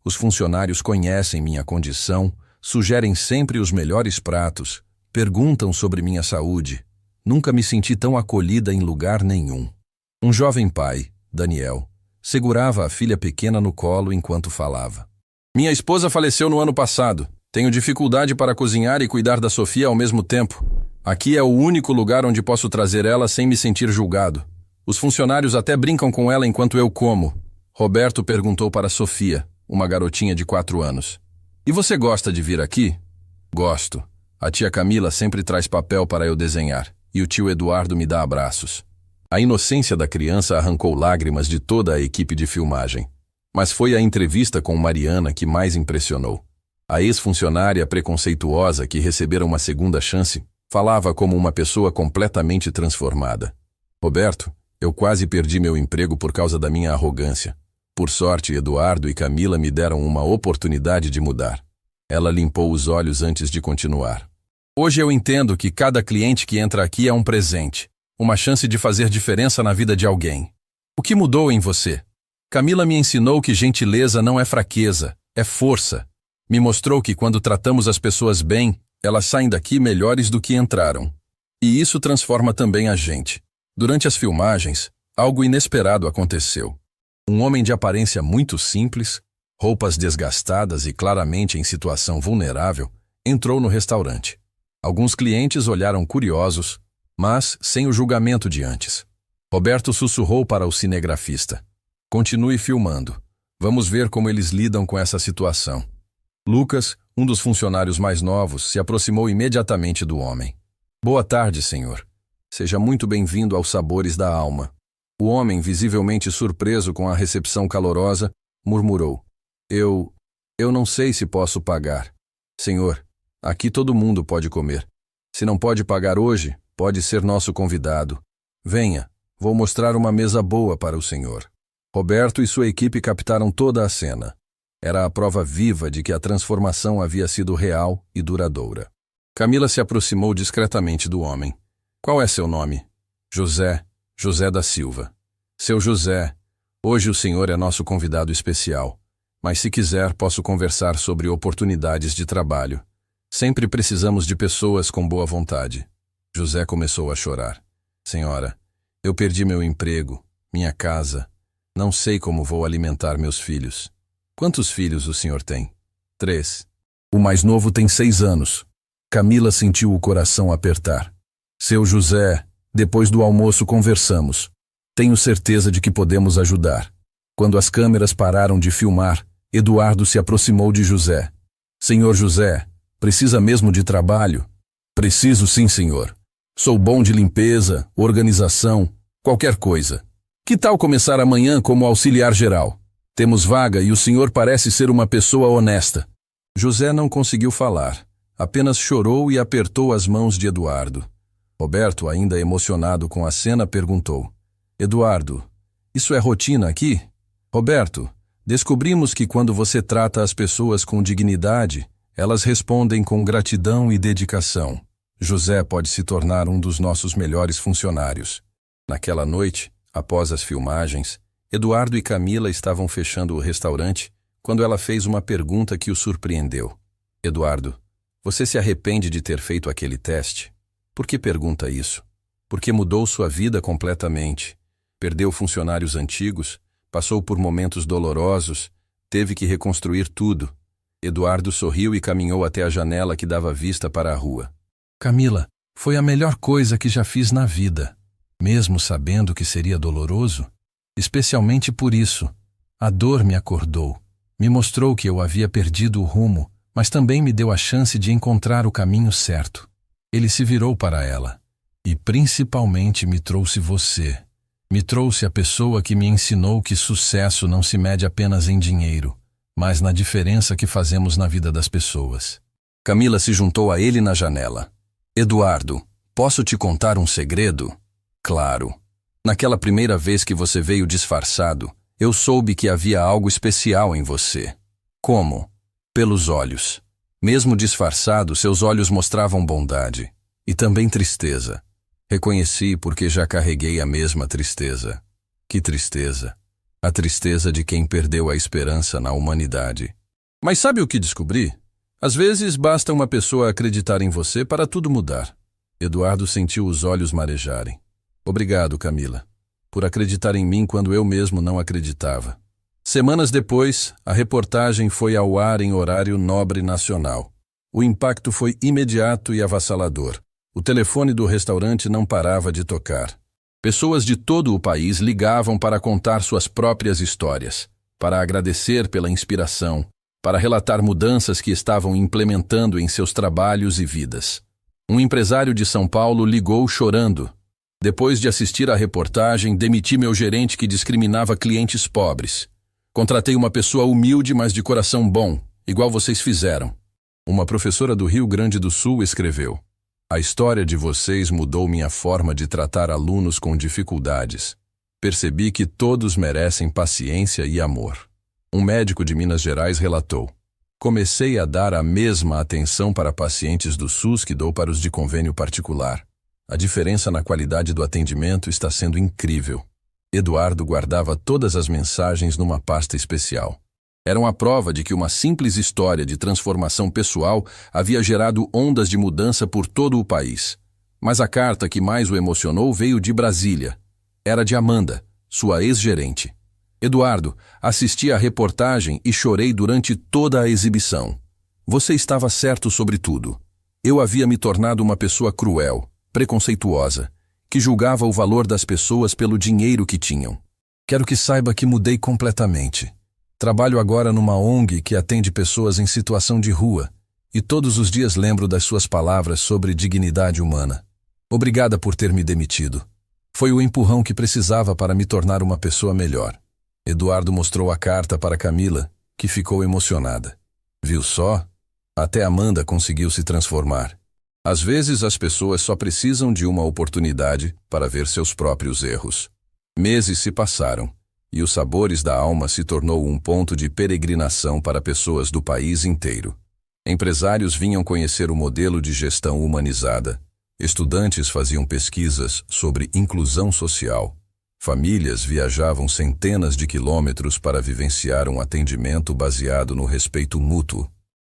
Os funcionários conhecem minha condição, sugerem sempre os melhores pratos, perguntam sobre minha saúde. Nunca me senti tão acolhida em lugar nenhum. Um jovem pai, Daniel, segurava a filha pequena no colo enquanto falava. Minha esposa faleceu no ano passado. Tenho dificuldade para cozinhar e cuidar da Sofia ao mesmo tempo. Aqui é o único lugar onde posso trazer ela sem me sentir julgado. Os funcionários até brincam com ela enquanto eu como. Roberto perguntou para Sofia, uma garotinha de 4 anos. E você gosta de vir aqui? Gosto. A tia Camila sempre traz papel para eu desenhar, e o tio Eduardo me dá abraços. A inocência da criança arrancou lágrimas de toda a equipe de filmagem. Mas foi a entrevista com Mariana que mais impressionou. A ex-funcionária preconceituosa que recebera uma segunda chance falava como uma pessoa completamente transformada. Roberto, eu quase perdi meu emprego por causa da minha arrogância. Por sorte, Eduardo e Camila me deram uma oportunidade de mudar. Ela limpou os olhos antes de continuar. Hoje eu entendo que cada cliente que entra aqui é um presente, uma chance de fazer diferença na vida de alguém. O que mudou em você? Camila me ensinou que gentileza não é fraqueza, é força. Me mostrou que quando tratamos as pessoas bem, elas saem daqui melhores do que entraram. E isso transforma também a gente. Durante as filmagens, algo inesperado aconteceu. Um homem de aparência muito simples, roupas desgastadas e claramente em situação vulnerável, entrou no restaurante. Alguns clientes olharam curiosos, mas sem o julgamento de antes. Roberto sussurrou para o cinegrafista. Continue filmando. Vamos ver como eles lidam com essa situação. Lucas, um dos funcionários mais novos, se aproximou imediatamente do homem. Boa tarde, senhor. Seja muito bem-vindo aos sabores da alma. O homem, visivelmente surpreso com a recepção calorosa, murmurou. Eu não sei se posso pagar. Senhor, aqui todo mundo pode comer. Se não pode pagar hoje, pode ser nosso convidado. Venha, vou mostrar uma mesa boa para o senhor. Roberto e sua equipe captaram toda a cena. Era a prova viva de que a transformação havia sido real e duradoura. Camila se aproximou discretamente do homem. Qual é seu nome? José da Silva. Seu José, hoje o senhor é nosso convidado especial, mas se quiser posso conversar sobre oportunidades de trabalho. Sempre precisamos de pessoas com boa vontade. José começou a chorar. Senhora, eu perdi meu emprego, minha casa. Não sei como vou alimentar meus filhos. Quantos filhos o senhor tem? 3. O mais novo tem 6 anos. Camila sentiu o coração apertar. Seu José, depois do almoço conversamos. Tenho certeza de que podemos ajudar. Quando as câmeras pararam de filmar, Eduardo se aproximou de José. Senhor José, precisa mesmo de trabalho? Preciso sim, senhor. Sou bom de limpeza, organização, qualquer coisa. Que tal começar amanhã como auxiliar geral? Temos vaga e o senhor parece ser uma pessoa honesta. José não conseguiu falar, apenas chorou e apertou as mãos de Eduardo. Roberto, ainda emocionado com a cena, perguntou: Eduardo, isso é rotina aqui? Roberto, descobrimos que quando você trata as pessoas com dignidade, elas respondem com gratidão e dedicação. José pode se tornar um dos nossos melhores funcionários. Naquela noite, após as filmagens, Eduardo e Camila estavam fechando o restaurante quando ela fez uma pergunta que o surpreendeu. Eduardo, você se arrepende de ter feito aquele teste? Por que pergunta isso? Porque mudou sua vida completamente. Perdeu funcionários antigos, passou por momentos dolorosos, teve que reconstruir tudo. Eduardo sorriu e caminhou até a janela que dava vista para a rua. Camila, foi a melhor coisa que já fiz na vida. Mesmo sabendo que seria doloroso, especialmente por isso. A dor me acordou, me mostrou que eu havia perdido o rumo, mas também me deu a chance de encontrar o caminho certo. Ele se virou para ela. E principalmente me trouxe você. Me trouxe a pessoa que me ensinou que sucesso não se mede apenas em dinheiro, mas na diferença que fazemos na vida das pessoas. Camila se juntou a ele na janela. Eduardo, posso te contar um segredo? Claro. Naquela primeira vez que você veio disfarçado, eu soube que havia algo especial em você. Como? Pelos olhos. Mesmo disfarçado, seus olhos mostravam bondade. E também tristeza. Reconheci porque já carreguei a mesma tristeza. Que tristeza! A tristeza de quem perdeu a esperança na humanidade. Mas sabe o que descobri? Às vezes basta uma pessoa acreditar em você para tudo mudar. Eduardo sentiu os olhos marejarem. Obrigado, Camila, por acreditar em mim quando eu mesmo não acreditava. Semanas depois, a reportagem foi ao ar em horário nobre nacional. O impacto foi imediato e avassalador. O telefone do restaurante não parava de tocar. Pessoas de todo o país ligavam para contar suas próprias histórias, para agradecer pela inspiração, para relatar mudanças que estavam implementando em seus trabalhos e vidas. Um empresário de São Paulo ligou chorando. Depois de assistir à reportagem, demiti meu gerente que discriminava clientes pobres. Contratei uma pessoa humilde, mas de coração bom, igual vocês fizeram. Uma professora do Rio Grande do Sul escreveu: a história de vocês mudou minha forma de tratar alunos com dificuldades. Percebi que todos merecem paciência e amor. Um médico de Minas Gerais relatou: comecei a dar a mesma atenção para pacientes do SUS que dou para os de convênio particular. A diferença na qualidade do atendimento está sendo incrível. Eduardo guardava todas as mensagens numa pasta especial. Eram a prova de que uma simples história de transformação pessoal havia gerado ondas de mudança por todo o país. Mas a carta que mais o emocionou veio de Brasília. Era de Amanda, sua ex-gerente. Eduardo, assisti à reportagem e chorei durante toda a exibição. Você estava certo sobre tudo. Eu havia me tornado uma pessoa cruel, preconceituosa, que julgava o valor das pessoas pelo dinheiro que tinham. Quero que saiba que mudei completamente. Trabalho agora numa ONG que atende pessoas em situação de rua e todos os dias lembro das suas palavras sobre dignidade humana. Obrigada por ter me demitido. Foi o empurrão que precisava para me tornar uma pessoa melhor. Eduardo mostrou a carta para Camila, que ficou emocionada. Viu só? Até Amanda conseguiu se transformar. Às vezes as pessoas só precisam de uma oportunidade para ver seus próprios erros. Meses se passaram, e os Sabores da Alma se tornou um ponto de peregrinação para pessoas do país inteiro. Empresários vinham conhecer o modelo de gestão humanizada. Estudantes faziam pesquisas sobre inclusão social. Famílias viajavam centenas de quilômetros para vivenciar um atendimento baseado no respeito mútuo.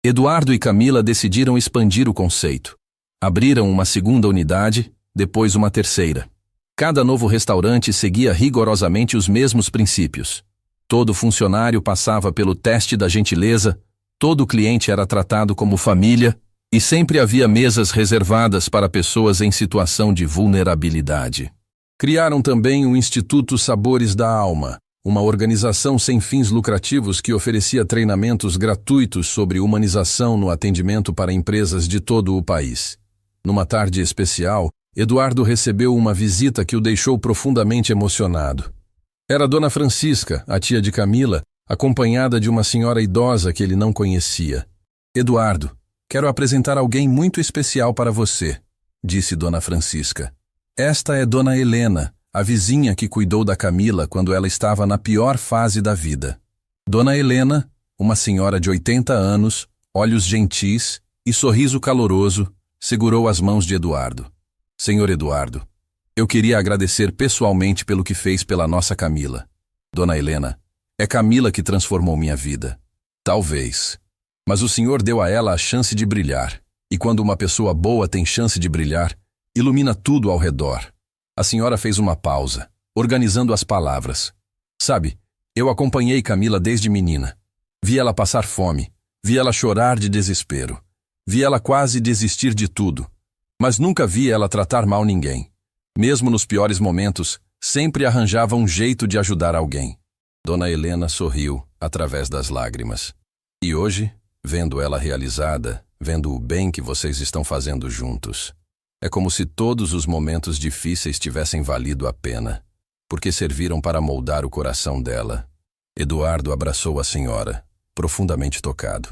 Eduardo e Camila decidiram expandir o conceito. Abriram uma segunda unidade, depois uma terceira. Cada novo restaurante seguia rigorosamente os mesmos princípios. Todo funcionário passava pelo teste da gentileza, todo cliente era tratado como família e sempre havia mesas reservadas para pessoas em situação de vulnerabilidade. Criaram também o Instituto Sabores da Alma, uma organização sem fins lucrativos que oferecia treinamentos gratuitos sobre humanização no atendimento para empresas de todo o país. Numa tarde especial, Eduardo recebeu uma visita que o deixou profundamente emocionado. Era Dona Francisca, a tia de Camila, acompanhada de uma senhora idosa que ele não conhecia. Eduardo, quero apresentar alguém muito especial para você, disse Dona Francisca. Esta é Dona Helena, a vizinha que cuidou da Camila quando ela estava na pior fase da vida. Dona Helena, uma senhora de 80 anos, olhos gentis e sorriso caloroso, segurou as mãos de Eduardo. Senhor Eduardo, eu queria agradecer pessoalmente pelo que fez pela nossa Camila. Dona Helena, é Camila que transformou minha vida. Talvez. Mas o Senhor deu a ela a chance de brilhar. E quando uma pessoa boa tem chance de brilhar, ilumina tudo ao redor. A senhora fez uma pausa, organizando as palavras. Sabe, eu acompanhei Camila desde menina. Vi ela passar fome, vi ela chorar de desespero. Vi ela quase desistir de tudo. Mas nunca vi ela tratar mal ninguém. Mesmo nos piores momentos, sempre arranjava um jeito de ajudar alguém. Dona Helena sorriu através das lágrimas. E hoje, vendo ela realizada, vendo o bem que vocês estão fazendo juntos, é como se todos os momentos difíceis tivessem valido a pena, porque serviram para moldar o coração dela. Eduardo abraçou a senhora, profundamente tocado.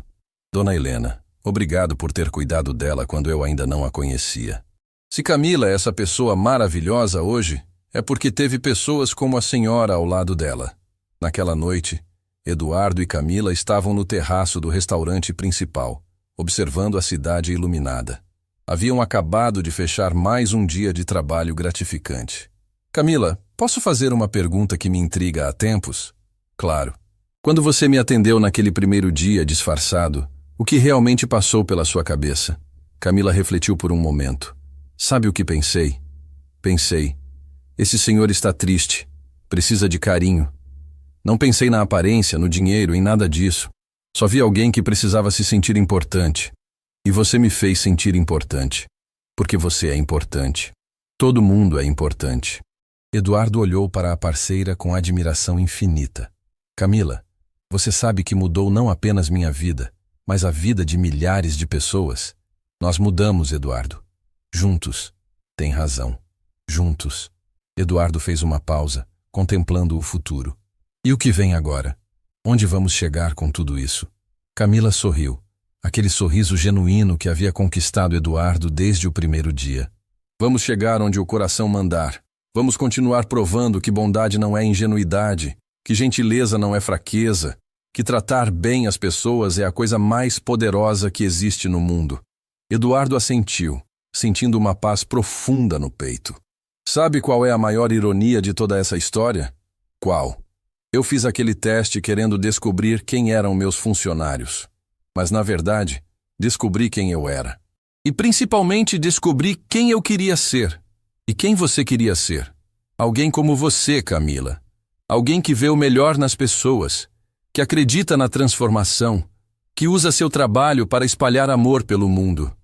Dona Helena, obrigado por ter cuidado dela quando eu ainda não a conhecia. Se Camila é essa pessoa maravilhosa hoje, é porque teve pessoas como a senhora ao lado dela. Naquela noite, Eduardo e Camila estavam no terraço do restaurante principal, observando a cidade iluminada. Haviam acabado de fechar mais um dia de trabalho gratificante. Camila, posso fazer uma pergunta que me intriga há tempos? Claro. Quando você me atendeu naquele primeiro dia disfarçado, o que realmente passou pela sua cabeça? Camila refletiu por um momento. Sabe o que pensei? Pensei, esse senhor está triste, precisa de carinho. Não pensei na aparência, no dinheiro, em nada disso. Só vi alguém que precisava se sentir importante. E você me fez sentir importante. Porque você é importante. Todo mundo é importante. Eduardo olhou para a parceira com admiração infinita. Camila, você sabe que mudou não apenas minha vida, mas a vida de milhares de pessoas. Nós mudamos, Eduardo. Juntos. Tem razão. Juntos. Eduardo fez uma pausa, contemplando o futuro. E o que vem agora? Onde vamos chegar com tudo isso? Camila sorriu. Aquele sorriso genuíno que havia conquistado Eduardo desde o primeiro dia. Vamos chegar onde o coração mandar. Vamos continuar provando que bondade não é ingenuidade, que gentileza não é fraqueza, que tratar bem as pessoas é a coisa mais poderosa que existe no mundo. Eduardo assentiu, sentindo uma paz profunda no peito. Sabe qual é a maior ironia de toda essa história? Qual? Eu fiz aquele teste querendo descobrir quem eram meus funcionários. Mas, na verdade, descobri quem eu era. E principalmente descobri quem eu queria ser. E quem você queria ser? Alguém como você, Camila. Alguém que vê o melhor nas pessoas, que acredita na transformação, que usa seu trabalho para espalhar amor pelo mundo.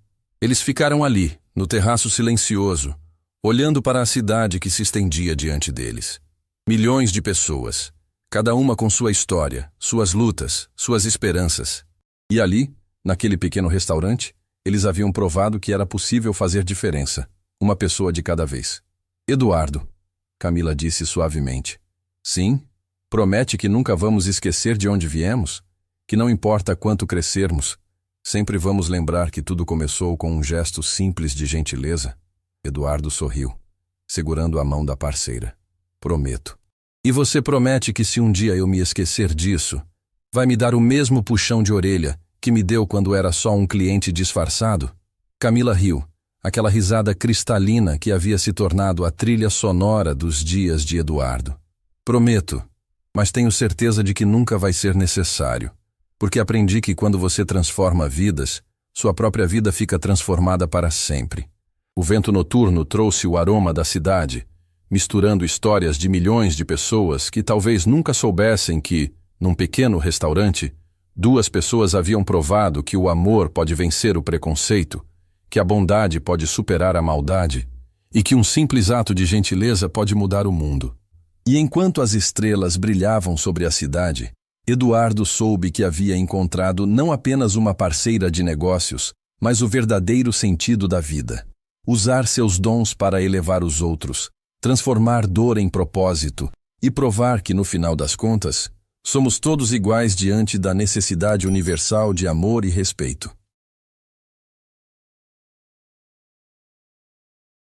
Eles ficaram ali, no terraço silencioso, olhando para a cidade que se estendia diante deles. Milhões de pessoas, cada uma com sua história, suas lutas, suas esperanças. E ali, naquele pequeno restaurante, eles haviam provado que era possível fazer diferença, uma pessoa de cada vez. Eduardo, Camila disse suavemente. Sim, promete que nunca vamos esquecer de onde viemos, que não importa quanto crescermos, sempre vamos lembrar que tudo começou com um gesto simples de gentileza. Eduardo sorriu, segurando a mão da parceira. Prometo. E você promete que se um dia eu me esquecer disso, vai me dar o mesmo puxão de orelha que me deu quando era só um cliente disfarçado? Camila riu, aquela risada cristalina que havia se tornado a trilha sonora dos dias de Eduardo. Prometo, mas tenho certeza de que nunca vai ser necessário, porque aprendi que quando você transforma vidas, sua própria vida fica transformada para sempre. O vento noturno trouxe o aroma da cidade, misturando histórias de milhões de pessoas que talvez nunca soubessem que, num pequeno restaurante, 2 pessoas haviam provado que o amor pode vencer o preconceito, que a bondade pode superar a maldade e que um simples ato de gentileza pode mudar o mundo. E enquanto as estrelas brilhavam sobre a cidade, Eduardo soube que havia encontrado não apenas uma parceira de negócios, mas o verdadeiro sentido da vida. Usar seus dons para elevar os outros, transformar dor em propósito e provar que, no final das contas, somos todos iguais diante da necessidade universal de amor e respeito.